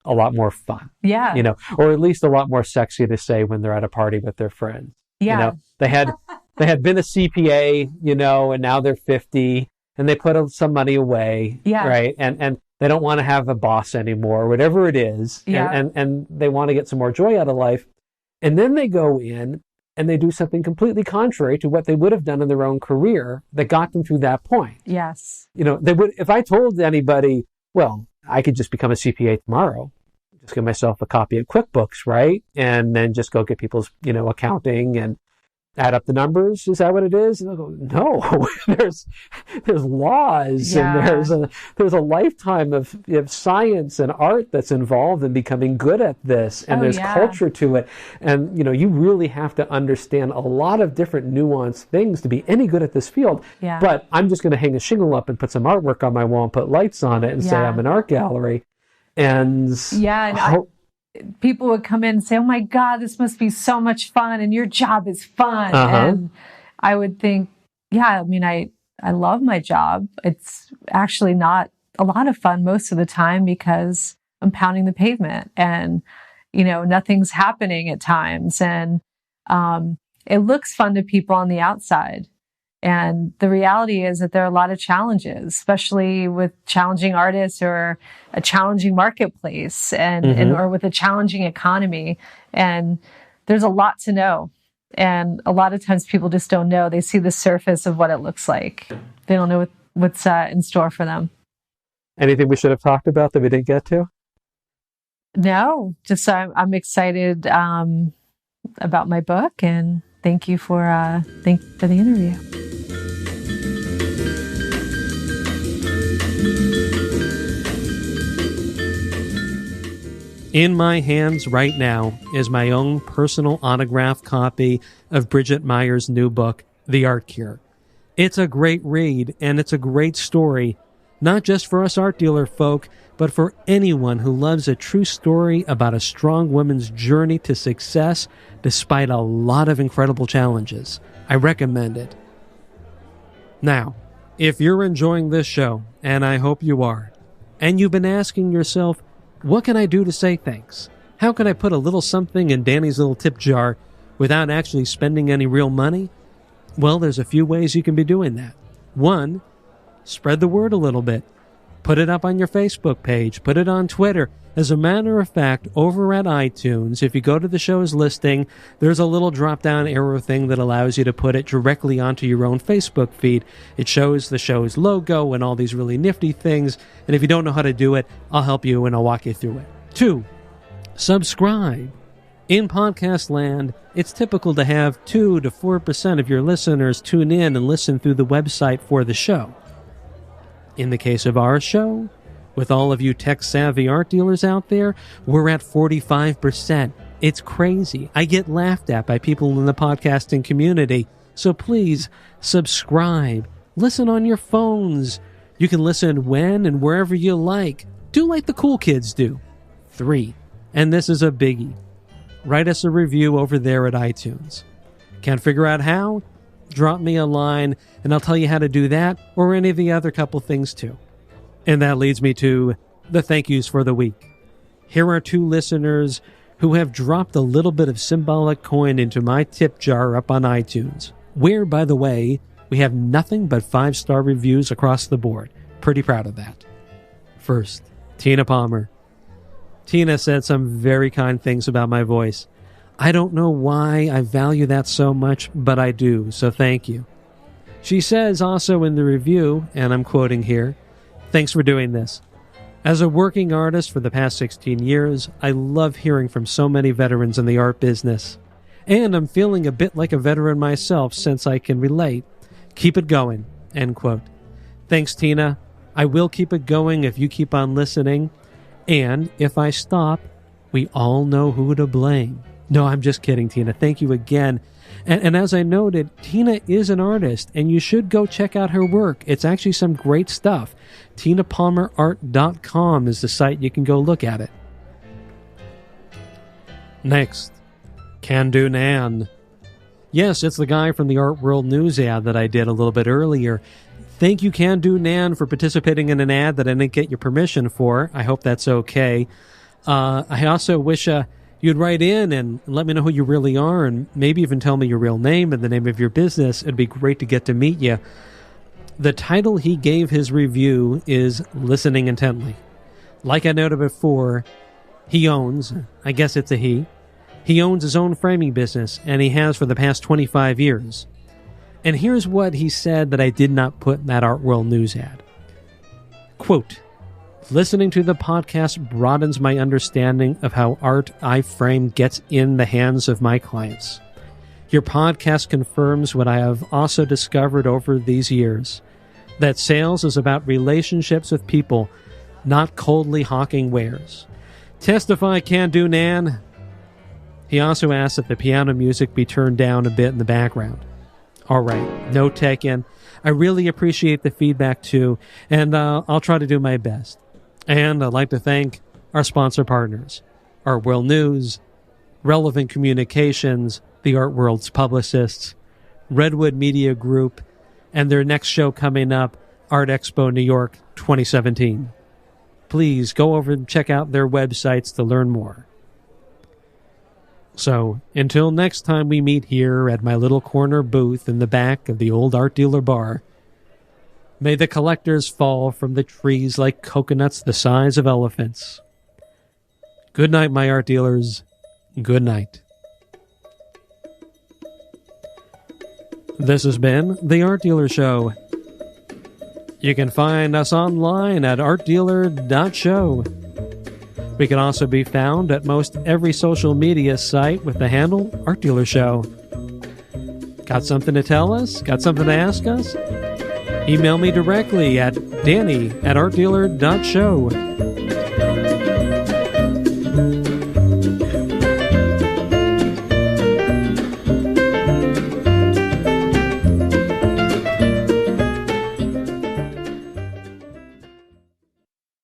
a lot more fun. Yeah. You know, or at least a lot more sexy to say when they're at a party with their friends. Yeah. You know, they had been a CPA, you know, and now they're 50 and they put some money away. Yeah. Right. And they don't want to have a boss anymore, whatever it is. Yeah. And they want to get some more joy out of life. And then they go in and they do something completely contrary to what they would have done in their own career that got them to that point. Yes. You know, they would, if I told anybody, well, I could just become a CPA tomorrow, just get myself a copy of QuickBooks, right? And then just go get people's, you know, accounting and add up the numbers. Is that what it is? And they'll go, no, there's laws and there's a lifetime of science and art that's involved in becoming good at this. And there's culture to it. And, you know, you really have to understand a lot of different nuanced things to be any good at this field. Yeah. But I'm just going to hang a shingle up and put some artwork on my wall and put lights on it and say I'm an art gallery. And people would come in and say, oh my God, this must be so much fun. And your job is fun. And I would think, I mean, I love my job. It's actually not a lot of fun most of the time because I'm pounding the pavement and, you know, nothing's happening at times. And it looks fun to people on the outside. And the reality is that there are a lot of challenges, especially with challenging artists or a challenging marketplace and or with a challenging economy. And there's a lot to know. And a lot of times people just don't know. They see the surface of what it looks like. They don't know what's in store for them. Anything we should have talked about that we didn't get to? No, just I'm excited about my book, and thank you for the interview. In my hands right now is my own personal autographed copy of Bridgette Mayer's new book, The Art Cure. It's a great read, and it's a great story, not just for us art dealer folk, but for anyone who loves a true story about a strong woman's journey to success despite a lot of incredible challenges. I recommend it. Now, if you're enjoying this show, and I hope you are, and you've been asking yourself, what can I do to say thanks? How can I put a little something in Danny's little tip jar without actually spending any real money? Well, there's a few ways you can be doing that. One, spread the word a little bit. Put it up on your Facebook page. Put it on Twitter. As a matter of fact, over at iTunes, if you go to the show's listing, there's a little drop-down arrow thing that allows you to put it directly onto your own Facebook feed. It shows the show's logo and all these really nifty things. And if you don't know how to do it, I'll help you and I'll walk you through it. 2, subscribe. In podcast land, it's typical to have 2 to 4% of your listeners tune in and listen through the website for the show. In the case of our show, with all of you tech-savvy art dealers out there, we're at 45%. It's crazy. I get laughed at by people in the podcasting community. So please, subscribe. Listen on your phones. You can listen when and wherever you like. Do like the cool kids do. 3, and this is a biggie. Write us a review over there at iTunes. Can't figure out how? Drop me a line, and I'll tell you how to do that or any of the other couple things too. And that leads me to the thank yous for the week. Here are 2 listeners who have dropped a little bit of symbolic coin into my tip jar up on iTunes, where, by the way, we have nothing but 5-star reviews across the board. Pretty proud of that. First, Tina Palmer. Tina said some very kind things about my voice. I don't know why I value that so much, but I do, so thank you. She says also in the review, and I'm quoting here, "Thanks for doing this. As a working artist for the past 16 years, I love hearing from so many veterans in the art business. And I'm feeling a bit like a veteran myself since I can relate. Keep it going." End quote. Thanks, Tina. I will keep it going if you keep on listening. And if I stop, we all know who to blame. No, I'm just kidding, Tina. Thank you again. And as I noted, Tina is an artist, and you should go check out her work. It's actually some great stuff. TinaPalmerArt.com is the site you can go look at it. Next, Can Do Nan. Yes, it's the guy from the Art World News ad that I did a little bit earlier. Thank you, Can Do Nan, for participating in an ad that I didn't get your permission for. I hope that's okay. I also wish you'd write in and let me know who you really are, and maybe even tell me your real name and the name of your business. It'd be great to get to meet you. The title he gave his review is Listening Intently. Like I noted before, he owns, I guess it's a he owns his own framing business, and he has for the past 25 years. And here's what he said that I did not put in that Art World News ad. Quote, listening to the podcast broadens my understanding of how art I frame gets in the hands of my clients. Your podcast confirms what I have also discovered over these years, that sales is about relationships with people, not coldly hawking wares. Testify, Can Do Nan. He also asked that the piano music be turned down a bit in the background. All right, no tech in. I really appreciate the feedback too, and I'll try to do my best. And I'd like to thank our sponsor partners, Art World News, Relevant Communications, the Art World's publicists, Redwood Media Group, and their next show coming up, Art Expo New York 2017. Please go over and check out their websites to learn more. So, until next time we meet here at my little corner booth in the back of the old art dealer bar, may the collectors fall from the trees like coconuts the size of elephants. Good night, my art dealers. Good night. This has been The Art Dealer Show. You can find us online at artdealer.show. We can also be found at most every social media site with the handle Art Dealer Show. Got something to tell us? Got something to ask us? Email me directly at danny@artdealer.show.